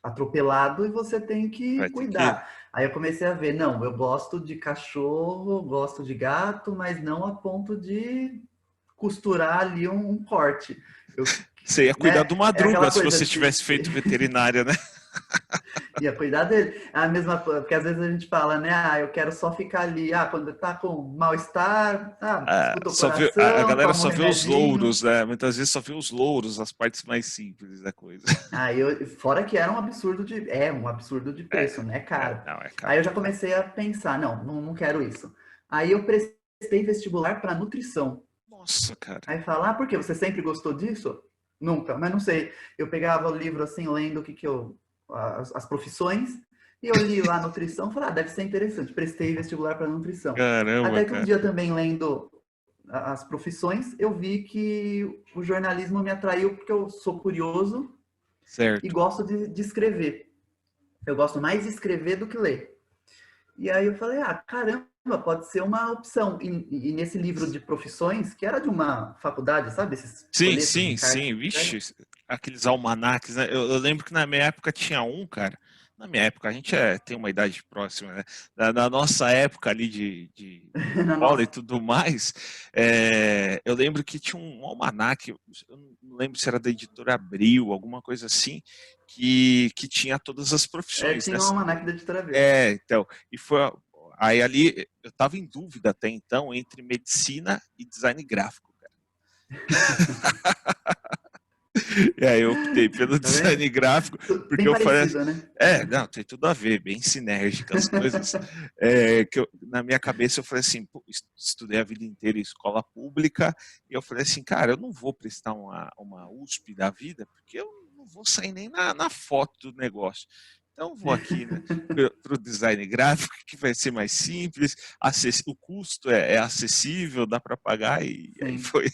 atropelado e você tem que vai ter que. cuidar. Aí eu comecei a ver, não, eu gosto de cachorro, gosto de gato, mas não a ponto de costurar ali um corte. Você ia cuidar do Madruga se você de, tivesse feito veterinária, né? Ia cuidar dele. É a mesma coisa, porque às vezes a gente fala, né? Ah, eu quero só ficar ali. Ah, quando tá com mal-estar, escuta o A coração, galera toma um só vê os remedinho. louros, né? Muitas vezes só vê os louros, as partes mais simples da coisa. Fora que era um absurdo um absurdo de preço, né, cara? Não, é caro. Aí eu já comecei a pensar, não quero isso. Aí eu prestei vestibular para nutrição. Nossa, cara. Aí fala, por quê? Você sempre gostou disso? Nunca, mas não sei. Eu pegava o livro assim, lendo as profissões, e eu li lá nutrição, falei, deve ser interessante. Prestei vestibular para nutrição. Caramba, Até que um cara. dia também lendo as profissões, eu vi que o jornalismo me atraiu porque eu sou curioso e Certo. gosto de escrever. Eu gosto mais de escrever do que ler. E aí eu falei, caramba, pode ser uma opção. E nesse livro de profissões, que era de uma faculdade, sabe? Esses folhetos de Sim. Vixe, aqueles almanaques, né? Eu lembro que na minha época tinha um, cara. Na minha época, a gente tem uma idade próxima, né? Na nossa época ali de escola e Nossa, tudo mais, eu lembro que tinha um almanaque, eu não lembro se era da editora Abril, alguma coisa assim, que tinha todas as profissões, né? tinha um almanaque da editora Abril. Então, e foi. Aí ali, eu estava em dúvida até então entre medicina e design gráfico, cara. E aí eu optei pelo design gráfico, porque Bem eu falei, parecido, né? não, tem tudo a ver, bem sinérgica as coisas. Na minha cabeça eu falei assim, pô, estudei a vida inteira em escola pública, e eu falei assim, cara, eu não vou prestar uma USP da vida, porque eu não vou sair nem na foto do negócio. Então vou aqui, né, para o design gráfico, que vai ser mais simples, o custo é acessível, dá para pagar, e aí Sim. foi.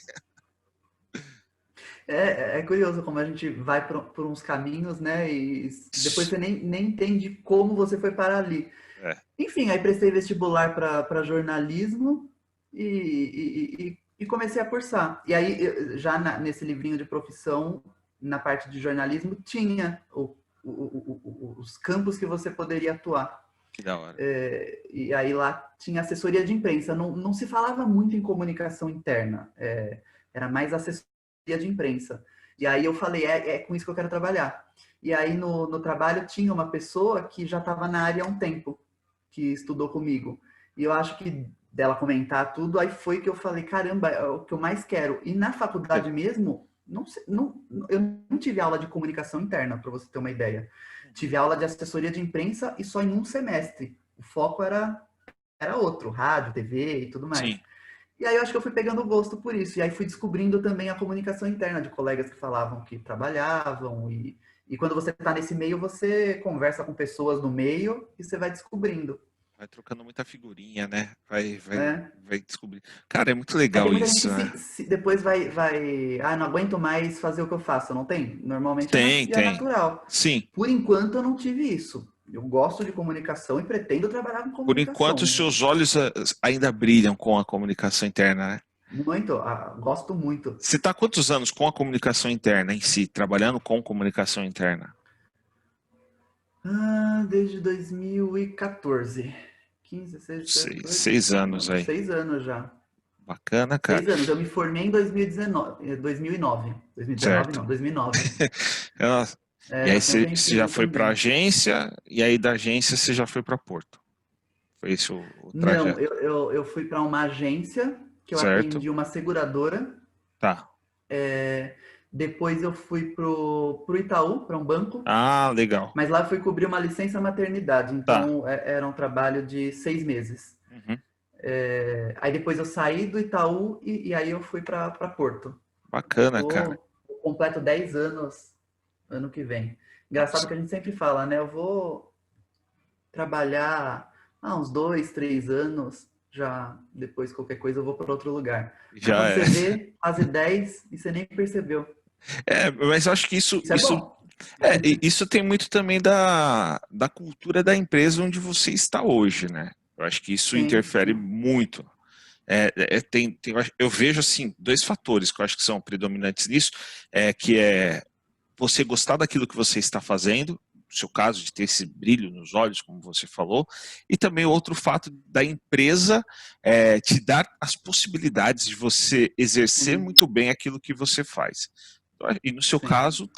É curioso como a gente vai por uns caminhos, né? E depois você nem entende como você foi parar ali. É. Enfim, aí prestei vestibular para jornalismo e comecei a cursar. E aí, já nesse livrinho de profissão, na parte de jornalismo, tinha os campos que você poderia atuar. Que da hora. E aí lá tinha assessoria de imprensa. Não se falava muito em comunicação interna. Era mais assessoria de imprensa. E aí eu falei, é com isso que eu quero trabalhar. E aí no trabalho tinha uma pessoa que já estava na área há um tempo, que estudou comigo. E eu acho que dela comentar tudo, aí foi que eu falei, caramba, é o que eu mais quero. E na faculdade mesmo, eu não tive aula de comunicação interna, para você ter uma ideia. Tive aula de assessoria de imprensa e só em um semestre. O foco era outro, rádio, TV e tudo mais. Sim. E aí eu acho que eu fui pegando gosto por isso. E aí fui descobrindo também a comunicação interna de colegas que falavam que trabalhavam. E quando você está nesse meio, você conversa com pessoas no meio e você vai descobrindo. Vai trocando muita figurinha, né? Vai Né? descobrir. Cara, é muito Aí tem legal muita gente isso, que né? depois vai... não aguento mais fazer o que eu faço, não tem? Normalmente é Tem. natural. Sim. Por enquanto eu não tive isso. Eu gosto de comunicação e pretendo trabalhar com Por enquanto, comunicação. os seus olhos ainda brilham com a comunicação interna, né? Muito, gosto muito. Você está há quantos anos com a comunicação interna em si, trabalhando com comunicação interna? Desde 2014. 15, 16, 17, 6 anos aí. 6 anos já. Bacana, cara. 6 anos. Eu me formei em 2019. 2009. 2019 Certo. não, 2009. E aí Já tem um você já tempinho foi para a também. agência, e aí da agência você já foi para Porto. Foi esse o Não, trajeto. eu fui para uma agência que eu Certo. atendi uma seguradora. Tá. Depois eu fui pro Itaú, para um banco. Ah, legal. Mas lá eu fui cobrir uma licença maternidade. Tá. Então era um trabalho de 6 meses. Uhum. Aí depois eu saí do Itaú e aí eu fui para Porto. Bacana, cara. Completo 10 anos ano que vem. Engraçado Nossa. que a gente sempre fala, né? Eu vou trabalhar uns 2, 3 anos, já depois qualquer coisa eu vou para outro lugar. Mas Já quando é. você vê, quase 10 e você nem percebeu. Mas eu acho que Isso é bom. isso tem muito também da cultura da empresa onde você está hoje, né? Eu acho que isso Sim, interfere sim. muito. Eu vejo assim dois fatores que eu acho que são predominantes nisso, que é você gostar daquilo que você está fazendo, seu caso, de ter esse brilho nos olhos, como você falou, e também outro fato da empresa te dar as possibilidades de você exercer Uhum. muito bem aquilo que você faz. E no seu Sim, caso,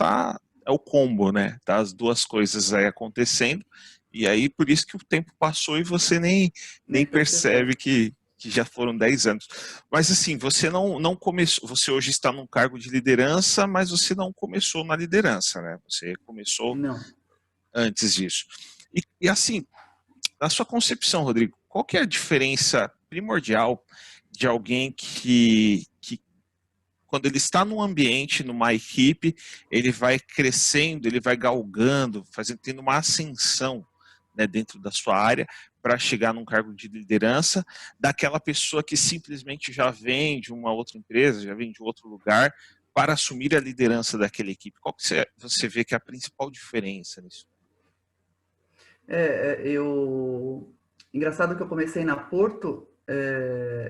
é o combo, né? Tá as duas coisas aí acontecendo, e aí por isso que o tempo passou e você nem nem percebeu. percebe que já foram 10 anos. Mas assim, você não começou, você hoje está num cargo de liderança, mas você não começou na liderança, né? Você começou Não. antes disso. E assim, na sua concepção, Rodrigo, qual que é a diferença primordial de alguém que quando ele está num ambiente, numa equipe, ele vai crescendo, ele vai galgando, tendo uma ascensão, né, dentro da sua área para chegar num cargo de liderança, daquela pessoa que simplesmente já vem de uma outra empresa, já vem de outro lugar, para assumir a liderança daquela equipe. Qual que você vê que é a principal diferença nisso? Eu... Engraçado que eu comecei na Porto,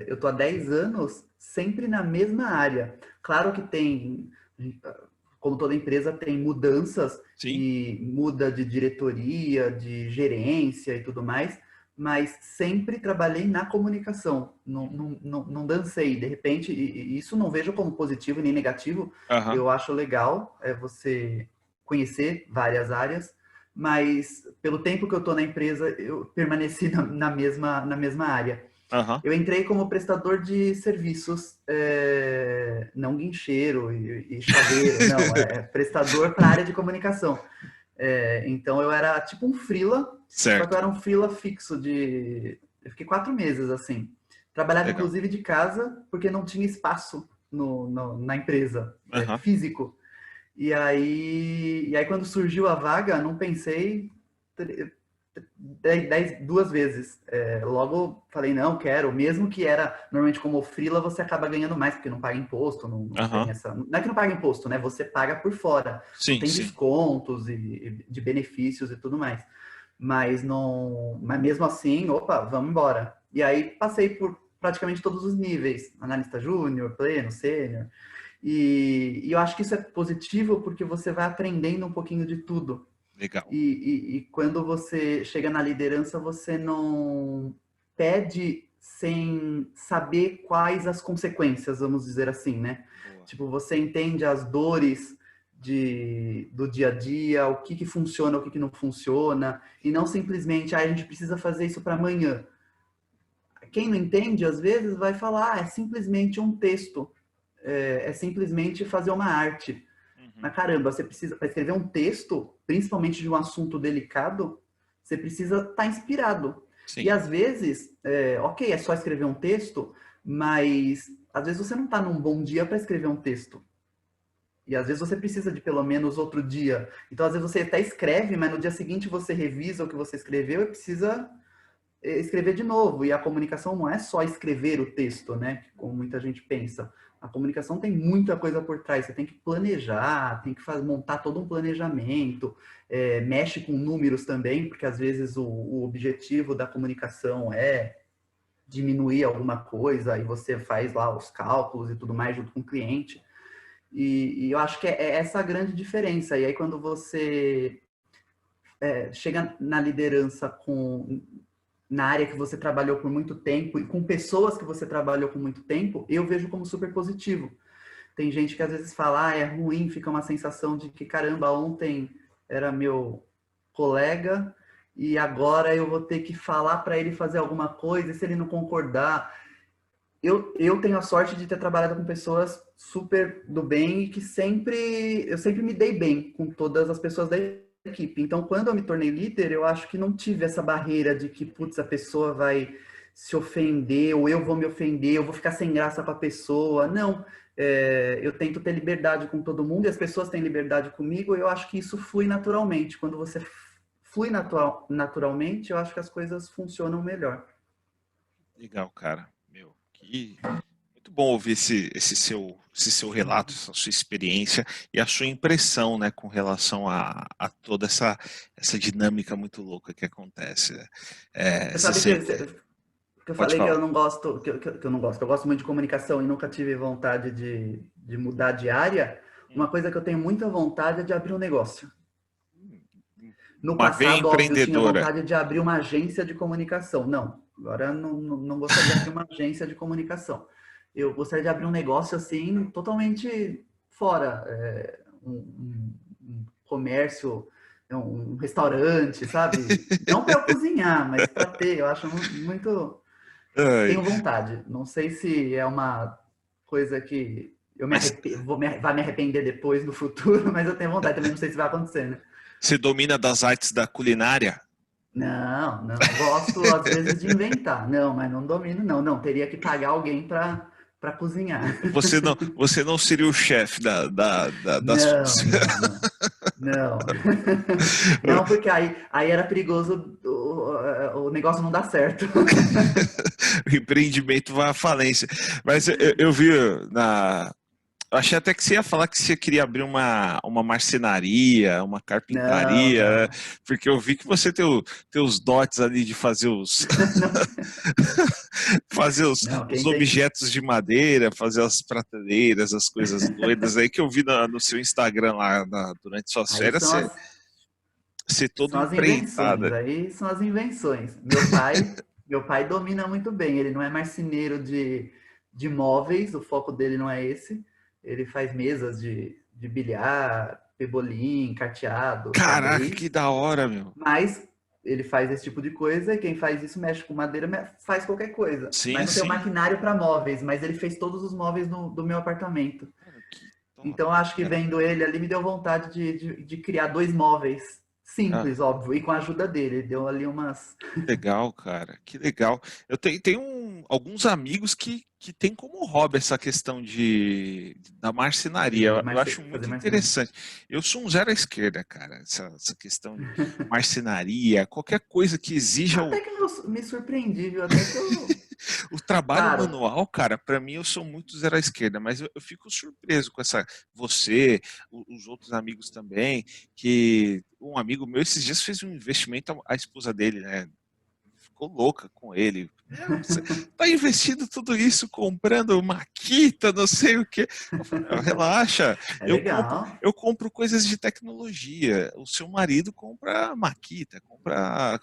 eu tô há 10 anos sempre na mesma área. Claro que tem, como toda empresa, tem mudanças Sim? e muda de diretoria, de gerência e tudo mais, mas sempre trabalhei na comunicação, não dancei. De repente, e isso não vejo como positivo nem negativo, Aham, eu acho legal você conhecer várias áreas, mas pelo tempo que eu estou na empresa, eu permaneci na mesma área. aham, Eu entrei como prestador de serviços, não guincheiro e chaveiro, não, prestador para a área de comunicação. Então eu era tipo um freela, só que eu certo, era um freela fixo Eu fiquei 4 meses assim. Trabalhava legal. inclusive de casa, porque não tinha espaço na empresa, Aham, físico. E aí quando surgiu a vaga, não pensei 2 vezes. Logo falei, não, quero. Mesmo que era, normalmente como freela, você acaba ganhando mais, porque não paga imposto, não aham, tem essa... Não é que não paga imposto, né? Você paga por fora. Então sim, tem sim, descontos e de benefícios e tudo mais. Mas não... Mas mesmo assim, opa, vamos embora. E aí passei por praticamente todos os níveis. Analista júnior, pleno, sênior. E eu acho que isso é positivo porque você vai aprendendo um pouquinho de tudo. legal. E quando você chega na liderança, você não pede sem saber quais as consequências, vamos dizer assim, né? Boa. Tipo, você entende as dores do dia a dia, o que funciona, o que não funciona, e não simplesmente, a gente precisa fazer isso para amanhã. Quem não entende, às vezes, vai falar, é simplesmente um texto, é simplesmente fazer uma arte. Uhum. Mas caramba, você precisa, para escrever um texto, principalmente de um assunto delicado, você precisa estar inspirado. E Sim, às vezes, ok, é só escrever um texto, mas às vezes você não está num bom dia para escrever um texto. E às vezes você precisa de pelo menos outro dia. Então, às vezes você até escreve, mas no dia seguinte você revisa o que você escreveu e precisa escrever de novo. E a comunicação não é só escrever o texto, né? Como muita gente pensa. A comunicação tem muita coisa por trás. Você tem que planejar, tem que montar todo um planejamento, mexe com números também, porque às vezes o objetivo da comunicação é diminuir alguma coisa e você faz lá os cálculos e tudo mais junto com o cliente. E eu acho que é essa a grande diferença. E aí quando você chega na liderança na área que você trabalhou por muito tempo e com pessoas que você trabalhou por muito tempo, eu vejo como super positivo. Tem gente que às vezes fala, é ruim, fica uma sensação de que, caramba, ontem era meu colega e agora eu vou ter que falar para ele fazer alguma coisa e se ele não concordar. Eu tenho a sorte de ter trabalhado com pessoas super do bem e que eu sempre me dei bem com todas as pessoas da equipe. Então, quando eu me tornei líder, eu acho que não tive essa barreira de que, putz, a pessoa vai se ofender, ou eu vou me ofender, eu vou ficar sem graça com a pessoa. Não, eu tento ter liberdade com todo mundo e as pessoas têm liberdade comigo. Eu acho que isso flui naturalmente. Quando você flui naturalmente, eu acho que as coisas funcionam melhor. legal, cara. Meu, que muito bom ouvir esse seu relato, essa sua experiência e a sua impressão, né, com relação a toda essa dinâmica muito louca que acontece. Você Você sabe sempre que eu pode falei que eu falar. não gosto, que eu não gosto, que eu gosto muito de comunicação e nunca tive vontade de mudar de área. Uma Hum, coisa que eu tenho muita vontade é de abrir um negócio. hum, hum. No Uma veia passado, óbvio, eu tinha empreendedora. vontade de abrir uma agência de comunicação. Não, agora não gostaria de abrir uma agência de comunicação. Eu gostaria de abrir um negócio assim, totalmente fora. Um comércio, um restaurante, sabe? Não para eu cozinhar, mas para ter. Eu acho muito. Ai, Tenho vontade. Não sei se é uma coisa que eu mas vai me arrepender depois, no futuro, mas eu tenho vontade. Também não sei se vai acontecer, né? você domina das artes da culinária? Não. Gosto, às vezes, de inventar. Não, mas não domino, não. Não, teria que pagar alguém para cozinhar. Você não seria o chefe das. Não. Não, porque aí era perigoso o negócio não dar certo. O empreendimento vai à falência. Mas eu vi na. Eu achei até que você ia falar que você queria abrir uma marcenaria, uma Não, carpintaria, né? não. Porque eu vi que você tem os dotes ali de fazer fazer Não, os quem tem. objetos de madeira, fazer as prateleiras, as coisas doidas aí que eu vi no seu Instagram lá durante suas Aí férias, você todo são as invenções, empreitada. aí são as invenções. Meu pai domina muito bem, ele não é marceneiro de móveis, o foco dele não é esse. Ele faz mesas de bilhar, pebolim, carteado, Caraca, que xadrez, da hora, meu. mas ele faz esse tipo de coisa e quem faz isso mexe com madeira, faz qualquer coisa. Mas Sim, não tem o sim. maquinário para móveis, mas ele fez todos os móveis do meu apartamento. Cara, que top, Então, acho que cara. vendo ele ali, me deu vontade de criar dois móveis. Ah, Simples, óbvio, e com a ajuda dele. Deu ali umas. que legal, cara. Que legal. Eu tenho alguns amigos que têm como hobby essa questão da marcenaria. Eu acho Fazer muito marcenaria. interessante. Eu sou um zero à esquerda, cara. Essa questão de marcenaria, qualquer coisa que exija Até que me surpreendi, viu? Até que eu. o trabalho Claro, manual, cara, para mim eu sou muito zero à esquerda, mas eu fico surpreso com você, os outros amigos também, que um amigo meu esses dias fez um investimento, a esposa dele, né? Ficou louca com ele. Você tá investindo tudo isso comprando maquita, não sei o quê. Eu falei, relaxa, é legal. eu compro coisas de tecnologia. O seu marido compra maquita, compra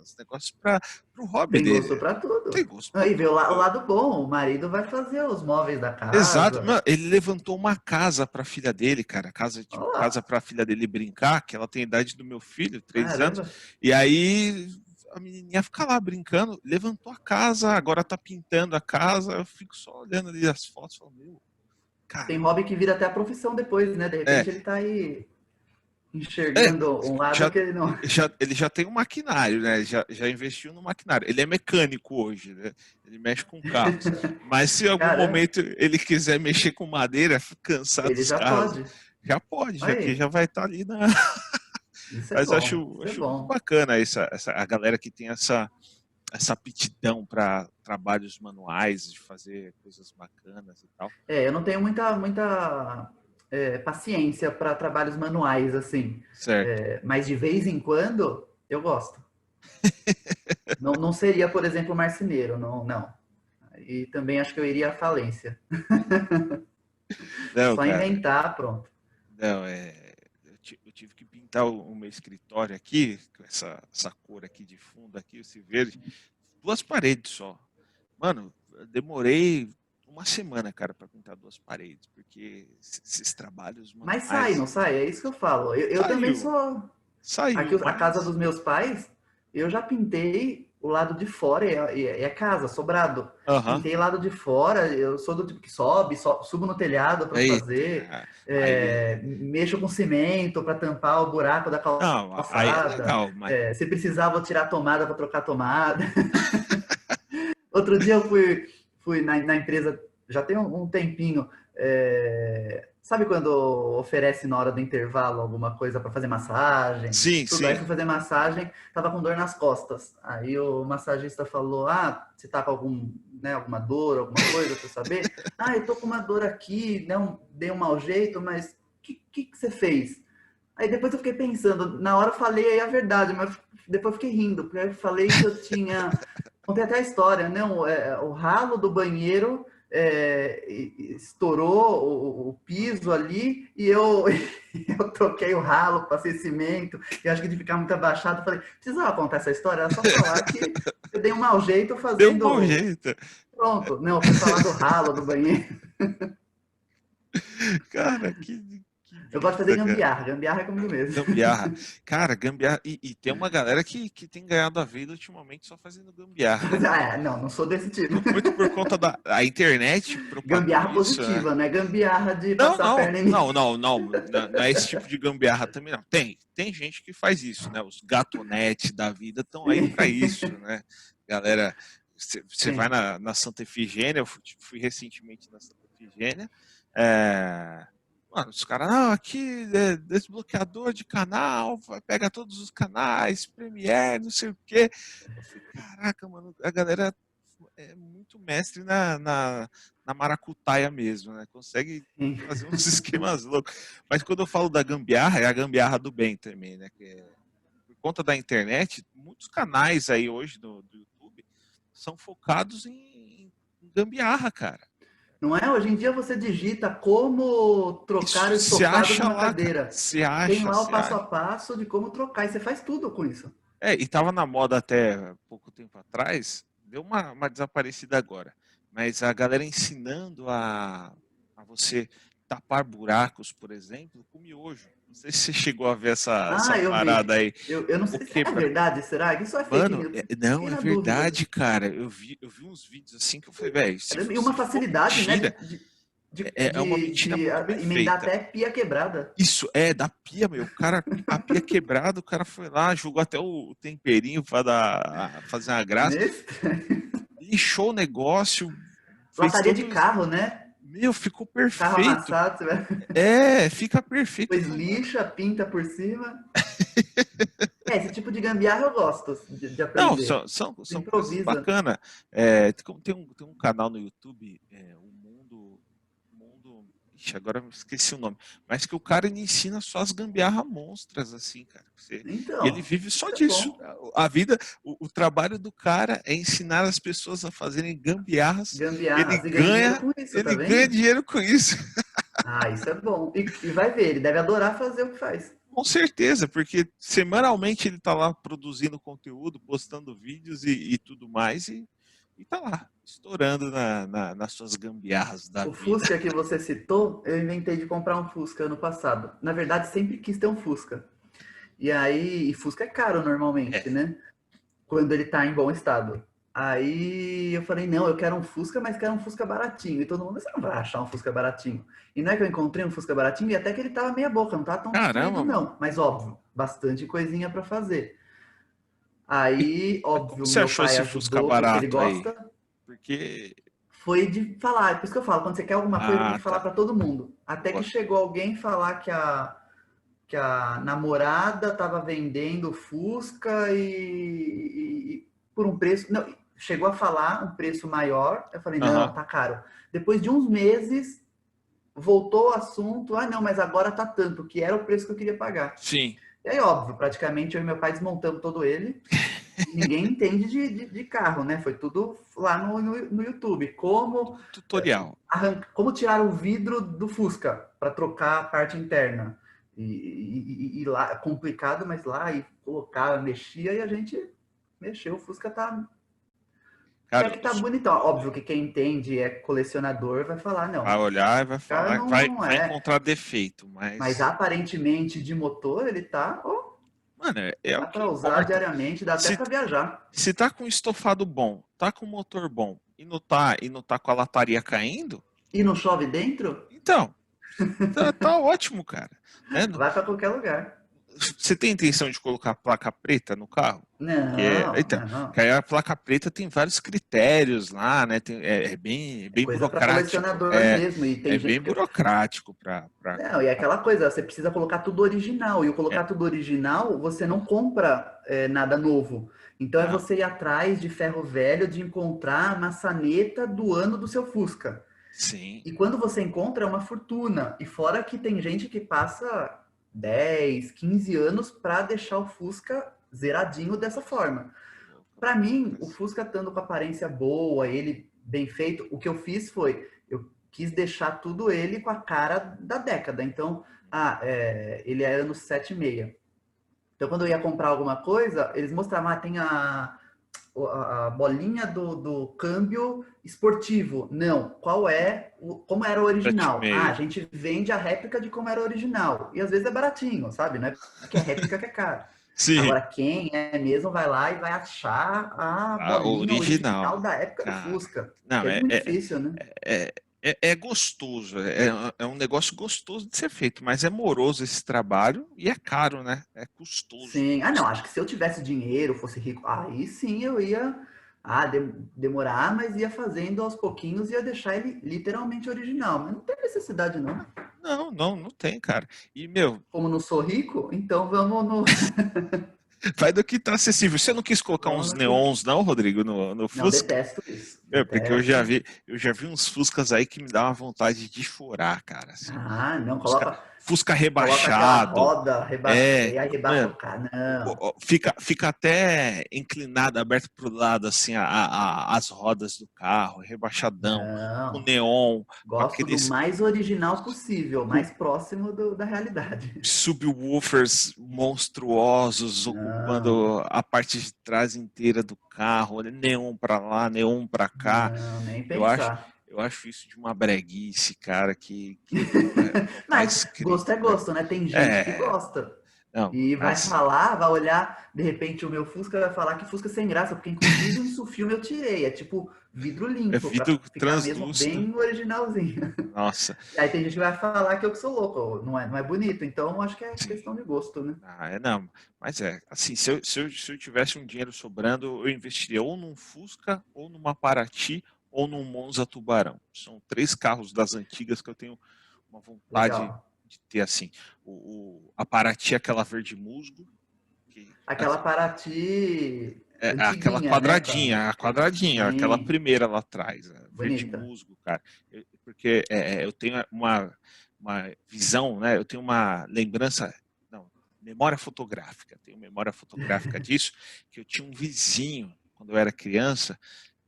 os negócios para o hobby Tem gosto dele. pra Tem tudo. gosto para Aí vê o tudo. lado bom. O marido vai fazer os móveis da Exato. casa. Mano, ele levantou uma casa para a filha dele, cara. Casa, tipo, Olha casa lá. para a filha dele brincar, que ela tem a idade do meu filho, 3 anos. Caramba. E aí a menininha fica lá brincando, levantou a casa, agora tá pintando a casa. Eu fico só olhando ali as fotos, falo, meu, Tem caramba. hobby que vira até a profissão depois, né? De É, repente ele tá aí é, enxergando um lado já, que ele não. ele já tem um maquinário, né? Já investiu no maquinário. Ele é mecânico hoje, né? Ele mexe com carros. Mas se em algum Caramba, momento ele quiser mexer com madeira, cansar ele dos já carros, pode. já pode, já que Aí, já vai estar ali na. isso é Mas bom, isso é acho muito bom. bacana a galera que tem essa aptidão para trabalhos manuais, de fazer coisas bacanas e tal. Eu não tenho muita paciência para trabalhos manuais, assim. Certo. Mas de vez em quando, eu gosto. Não seria, por exemplo, marceneiro, não. E também acho que eu iria à falência. Não, Só cara. inventar, pronto. Não, eu tive que pintar o meu escritório aqui, com essa cor aqui de fundo aqui, esse verde, 2 paredes só. Mano, eu demorei uma semana, cara, para pintar 2 paredes, porque esses trabalhos Mas sai, manuais não sai? É isso que eu falo. Eu também saiu, sou. Aqui, saiu, a casa mas dos meus pais, eu já pintei o lado de fora, é casa, sobrado. aham. Pintei lado de fora, eu sou do tipo que subo no telhado para fazer, Eita, aí mexo com cimento para tampar o buraco da não, aí é calçada. legal, mas Se precisar, vou tirar a tomada para trocar a tomada. Outro dia eu fui na empresa, já tem um tempinho. Sabe quando oferece na hora do intervalo alguma coisa para fazer massagem? sim, Tudo. Aí sim. fui fazer massagem, tava com dor nas costas. Aí o massagista falou: Ah, você tá com alguma dor, alguma coisa para saber? Ah, eu tô com uma dor aqui, não, dei um mau jeito, mas o que você fez? Aí depois eu fiquei pensando, na hora eu falei a verdade, mas depois eu fiquei rindo, porque eu falei que eu tinha. Contei até a história, né? O ralo do banheiro estourou o piso ali e eu, eu troquei o ralo, passei cimento, e acho que de ficar muito abaixado, eu falei, precisava contar essa história, era só falar que eu dei um mau jeito Deu um bom fazendo. jeito. Pronto, não, eu fui falar do ralo do banheiro. Cara, que Eu gosto de fazer brisa, cara. gambiarra, gambiarra é comigo mesmo. Gambiarra. Cara, gambiarra. E tem uma galera que tem ganhado a vida ultimamente só fazendo gambiarra, né? Ah, não sou desse tipo. Muito por conta da a internet propagou Gambiarra isso, né? positiva, não é gambiarra de Não, passar a não, perna em mim. não, não, não, não é esse tipo de gambiarra também, não. Tem gente que faz isso, né? Os gatonete da vida estão aí Sim, para isso, né? Galera, você vai sim. na Santa Efigênia, eu fui recentemente na Santa Efigênia, é, mano, os caras, não, aqui é desbloqueador de canal, pega todos os canais, Premiere, não sei o quê. Eu falei, caraca, mano, a galera é muito mestre na maracutaia mesmo, né? Consegue Sim. fazer uns esquemas loucos. Mas quando eu falo da gambiarra, é a gambiarra do bem também, né? Que é, por conta da internet, muitos canais aí hoje do YouTube são focados em gambiarra, cara. Não é? Hoje em dia você digita como trocar o Isso se estofado de acha uma lá, cara. cadeira. Se Tem acha, lá o se passo a acha. passo de como trocar. E você faz tudo com isso. É, e tava na moda até pouco tempo atrás, deu uma desaparecida agora, mas a galera ensinando a você tapar buracos, por exemplo, com miojo. Não sei se você chegou a ver essa Ah, eu parada vi. aí. Eu não O sei se é quebra... verdade, será? Que isso é fake Mano, news? não, Fiquei é na dúvida. verdade, cara. Eu vi uns vídeos assim que eu falei, velho, E uma se for facilidade, né, mentira, é uma mentira muito bem emendar feita. até pia quebrada. Isso, é, da pia, meu. O cara, a pia quebrada, o cara foi lá, jogou até o temperinho para fazer uma graça, Nesse... lixou o negócio, fez Lataria de todo. carro, né? Meu, ficou Carro perfeito. amassado, você vai... É, fica perfeito. Eu depois falei, mano. lixa, pinta por cima. Esse tipo de gambiarra eu gosto de Não, aprender. Você são coisas improvisa. bacanas. Tem um canal no YouTube, o mundo. Ixi, agora eu esqueci o nome. Mas que o cara ele ensina só as gambiarras monstras, assim, cara. E ele Então, vive só isso é disso. bom. A vida, o trabalho do cara é ensinar as pessoas a fazerem gambiarras. Gambiarras. E ganha dinheiro com isso, tá Ele ganha vendo? dinheiro com isso. Ah, isso é bom. E vai ver, ele deve adorar fazer o que faz. Com certeza, porque semanalmente ele está lá produzindo conteúdo, postando vídeos e tudo mais, e tá lá, estourando nas suas gambiarras da O vida. Fusca que você citou, eu inventei de comprar um Fusca ano passado. Na verdade, sempre quis ter um Fusca. E aí, e Fusca é caro normalmente, É, né? Quando ele tá em bom estado. Aí eu falei, não, eu quero um Fusca, mas quero um Fusca baratinho. E todo mundo, você não vai achar um Fusca baratinho. E não é que eu encontrei um Fusca baratinho, e até que ele tava meia boca, não tava tão destruído caramba, mano. não. Mas óbvio, bastante coisinha para fazer. E, Aí, mas como óbvio, você meu achou pai esse Fusca ajudou, porque ele barato aí? gosta. Porque. Foi de falar, é por isso que eu falo, quando você quer alguma coisa, tem Ah, que falar tá. para todo mundo. Até que Boa. chegou alguém falar que a namorada estava vendendo Fusca e por um preço. Não, chegou a falar um preço maior. Eu falei, não, Aham. tá caro. Depois de uns meses, voltou o assunto. Ah, não, mas agora tá tanto, que era o preço que eu queria pagar. Sim. E aí, óbvio, praticamente eu e meu pai desmontamos todo ele. Ninguém entende de carro, né? Foi tudo lá no YouTube. Tutorial. Como tirar o vidro do Fusca para trocar a parte interna. E lá, é complicado, mas lá e colocava, mexia e a gente mexeu. O Fusca tá. Cara, Até que tá bonitão. Óbvio que quem entende é colecionador vai falar, vai não, olhar e vai cara falar, não vai é. encontrar defeito, Mas mas. aparentemente de motor ele tá. Oh, Mano, é o dá que para usar importa. diariamente, dá até Se, para viajar. se tá com estofado bom, tá com motor bom e não tá com a lataria caindo, E não chove dentro? então, tá ótimo, cara. Né? Vai para qualquer lugar. Você tem intenção de colocar placa preta no carro? Não, Então, não. que aí a placa preta tem vários critérios lá, né? É É bem coisa para burocrático. colecionador mesmo. E É tem gente. bem burocrático para Não, e é aquela coisa, você precisa colocar tudo original. E o é, colocar tudo original, você não compra nada novo. Então é não, você ir atrás de ferro velho, de encontrar a maçaneta do ano do seu Fusca. sim. E quando você encontra, é uma fortuna. E fora que tem gente que passa 10, 15 anos para deixar o Fusca zeradinho dessa forma. Para mim, o Fusca estando com aparência boa, ele bem feito, o que eu fiz foi, eu quis deixar tudo ele com a cara da década. Então, ele é anos 76. Então, quando eu ia comprar alguma coisa, eles mostravam, tem a bolinha do câmbio esportivo. Não, como era o original? A 7,5. gente vende a réplica de como era o original. E às vezes é baratinho, sabe? Não é porque é réplica que é caro. Sim, Agora, quem é mesmo vai lá e vai achar a a bolinha original. original da época do Cara, Fusca. não, Que é muito difícil, né? é gostoso, é um negócio gostoso de ser feito, mas é moroso esse trabalho e é caro, né? É custoso. Sim. Não, acho que se eu tivesse dinheiro, fosse rico, aí sim eu ia demorar, mas ia fazendo aos pouquinhos e ia deixar ele literalmente original. Mas não tem necessidade, não. Não, não, não tem, cara. E, meu, Como não sou rico, então vamos no. vai do que tá acessível. Você não quis colocar Vamos uns no que. neons, não, Rodrigo, no Não, Fusca? detesto isso. Porque Detesto. eu já vi uns Fuscas aí que me dá uma vontade de chorar, cara. Assim, Não, Fusca, Fusca coloca aquela rebaixado. roda, É, e aí rebaixa o mano, carro. Não. fica até inclinado, aberto pro lado, assim, as rodas do carro, rebaixadão, com Não. neon, com Gosto do aqueles mais original possível, com mais próximo da realidade. subwoofers monstruosos Não, ocupando a parte de trás inteira do carro, olha, neon para lá, neon para cá. não, nem Eu acho, pensar. eu acho isso de uma breguice, cara, que não tá Mas gosto escrito, é né? gosto, né? Tem gente que É, gosta. não, E vai assim, falar, vai olhar, de repente o meu Fusca vai falar que Fusca é sem graça, porque inclusive isso filme eu tirei, é tipo vidro é limpo, vidro pra ficar mesmo translúcido. bem originalzinho. Nossa, E aí tem gente que vai falar que eu que sou louco, não é bonito, então acho que é sim. questão de gosto, né? Não, mas assim, se eu tivesse um dinheiro sobrando, eu investiria ou num Fusca, ou numa Paraty, ou num Monza Tubarão. São três carros das antigas que eu tenho uma vontade Legal. de ter assim. A Paraty é aquela verde musgo, que Aquela assim, Paraty é aquela antiguinha, né? quadradinha, aquela Sim, primeira lá atrás, verde bonita. musgo, cara. Porque eu tenho uma visão, né? Eu tenho uma lembrança, não, memória fotográfica. Tenho memória fotográfica disso, que eu tinha um vizinho quando eu era criança,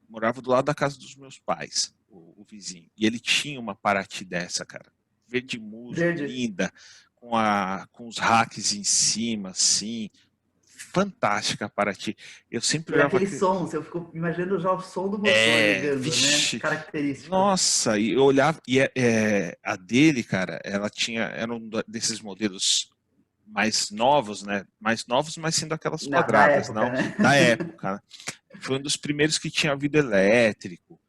morava do lado da casa dos meus pais, o vizinho, e ele tinha uma Paraty dessa, cara, verde musgo, Verde. linda, com os racks em cima, assim, fantástica para ti. Eu sempre E olhava aquele aquele. som, você ficou imaginando já o som do motor ligando, né? Vixe, Característico. nossa, e eu olhava, e a dele, cara, ela tinha, era um desses modelos mais novos, né? Mais novos, mas sendo aquelas Da quadradas, época, não, né? da época, né? Foi um dos primeiros que tinha vidro elétrico,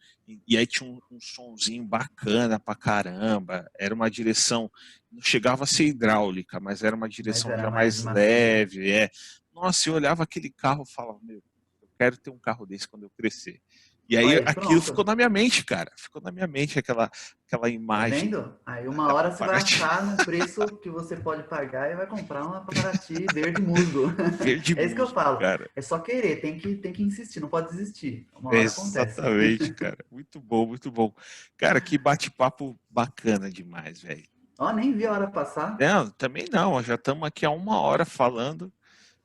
e aí tinha um sonzinho bacana pra caramba, era uma direção, não chegava a ser hidráulica, mas era uma Mas direção era já mais mais macia. leve, é. Nossa, eu olhava aquele carro e falava, meu, eu quero ter um carro desse quando eu crescer. E aí Aí, aquilo ficou pronto. na minha mente, cara. Ficou na minha mente aquela Tá imagem vendo? Aí uma da hora você vai Paraty achar num preço que você pode pagar e vai comprar uma Paraty verde musgo. verde É isso que eu musgo, falo. cara. É só querer, tem que insistir, não pode desistir. Uma hora acontece. Exatamente, cara. Muito bom, muito bom. Cara, que bate-papo bacana demais, velho. Ó, nem vi a hora passar. Não, também não. Já estamos aqui há uma hora falando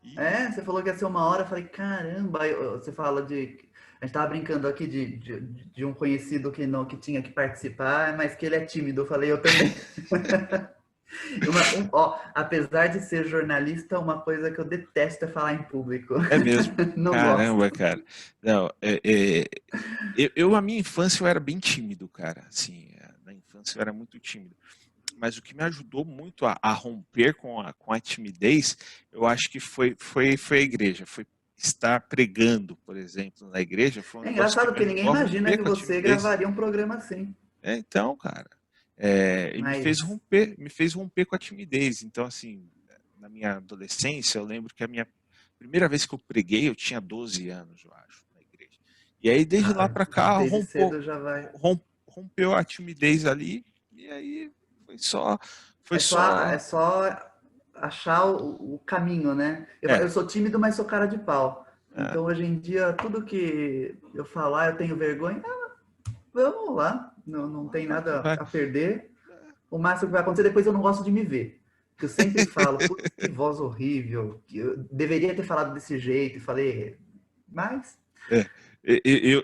e Você falou que ia ser uma hora, eu falei, caramba, você fala de. A gente tava brincando aqui de um conhecido que não que tinha que participar, mas que ele é tímido. Eu falei, eu também. Apesar de ser jornalista, uma coisa que eu detesto é falar em público. é mesmo. Não gosto. Caramba, cara. Não, a minha infância eu era bem tímido, cara. Assim, na infância eu era muito tímido. Mas o que me ajudou muito a romper com a timidez, eu acho que foi a igreja, foi estar pregando, por exemplo, na igreja, foi um É negócio que engraçado me porque ninguém ajudou a imagina romper que com a você timidez. gravaria um programa assim. Então, cara, e Mas me fez romper com a timidez. Então, assim, na minha adolescência, eu lembro que a minha primeira vez que eu preguei, eu tinha 12 anos, eu acho, na igreja. E aí, desde lá para cá, desde cedo já vai. rompeu a timidez ali, e aí foi só, foi É só, só achar o caminho, né? Eu é, sou tímido, mas sou cara de pau. é, Então, hoje em dia, tudo que eu falar, eu tenho vergonha. Vamos lá, não tem nada vai, a perder. O máximo que vai acontecer, depois eu não gosto de me ver. Porque eu sempre falo, putz, que voz horrível, que eu deveria ter falado desse jeito, e falei, mas é,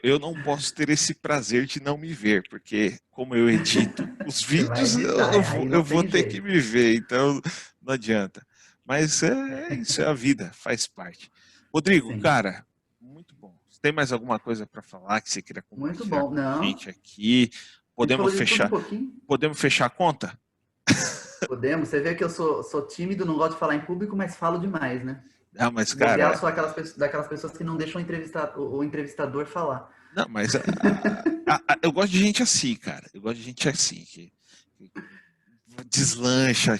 Eu não posso ter esse prazer de não me ver, porque como eu edito os vídeos, eu vou ter que me ver, então não adianta. Mas isso é a vida, faz parte. Rodrigo, Sim. cara, muito bom. Tem mais alguma coisa para falar que você queira Muito compartilhar bom. com a Não, gente aqui? a gente falou Podemos de tudo um fechar, pouquinho. podemos fechar a conta? Podemos. Você vê que eu sou tímido, não gosto de falar em público, mas falo demais, né? Não, mas Se bobear, eu cara, sou daquelas pessoas que não deixam o entrevistador falar. não, mas eu gosto de gente assim, cara. Eu gosto de gente assim, que deslancha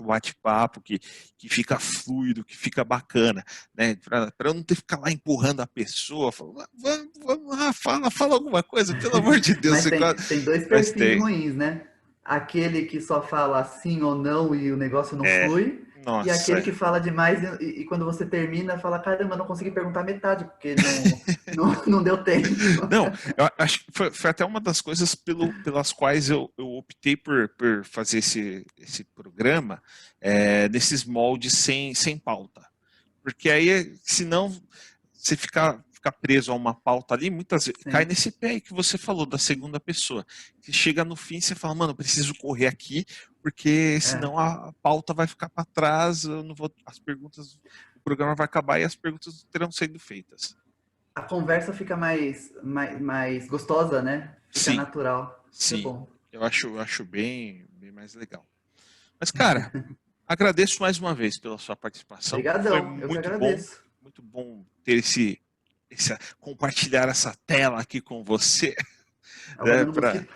o bate-papo, que fica fluido, que fica bacana, né? Para eu não ter que ficar lá empurrando a pessoa, falando, vamos lá, fala alguma coisa, pelo amor de Deus. Mas tem dois Mas perfis ruins, né? Aquele que só fala sim ou não e o negócio não flui. E aquele nossa. que fala demais e quando você termina, fala, caramba, não consegui perguntar metade, porque não deu tempo. Não, eu acho que foi até uma das coisas pelas quais eu optei por fazer esse programa nesses moldes sem pauta. Porque aí, senão, você ficar preso a uma pauta ali, muitas vezes cai Sim. nesse pé aí que você falou da segunda pessoa. Que chega no fim e você fala, mano, eu preciso correr aqui, porque senão a pauta vai ficar para trás, eu não vou. As perguntas, o programa vai acabar e as perguntas terão sido feitas. A conversa fica mais gostosa, né? Fica Sim, natural. Isso é sim. bom. Eu acho bem mais legal. Mas, cara, agradeço mais uma vez pela sua participação. Foi Obrigadão, eu que agradeço. muito bom ter compartilhar essa tela aqui com você. Né, Rodando Mosquito.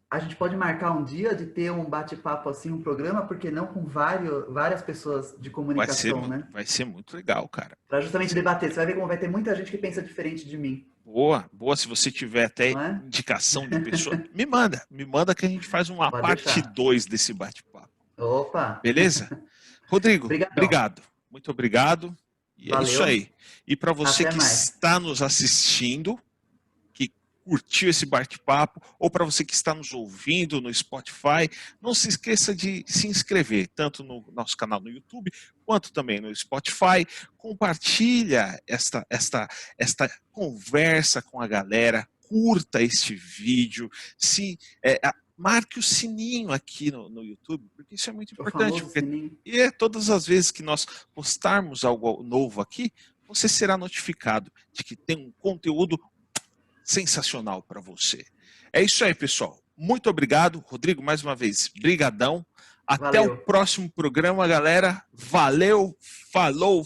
A gente pode marcar um dia de ter um bate-papo assim, um programa, porque não com várias pessoas de comunicação, né? vai ser muito legal, cara. Para justamente debater. Você vai ver como vai ter muita gente que pensa diferente de mim. Boa. Se você tiver até indicação de pessoa, me manda que a gente faz uma Pode parte deixar. 2 desse bate-papo. Opa! Beleza? Rodrigo, Obrigadão. obrigado. Muito obrigado. E Valeu. é isso aí. E para você Até que mais. está nos assistindo, que curtiu esse bate-papo, ou para você que está nos ouvindo no Spotify, não se esqueça de se inscrever, tanto no nosso canal no YouTube, quanto também no Spotify. Compartilha esta conversa com a galera, curta este vídeo, marque o sininho aqui no YouTube, porque isso é muito importante. E todas as vezes que nós postarmos algo novo aqui, você será notificado de que tem um conteúdo sensacional para você. É isso aí, pessoal. Muito obrigado. Rodrigo, mais uma vez, brigadão. Até o próximo programa, galera. Valeu, falou.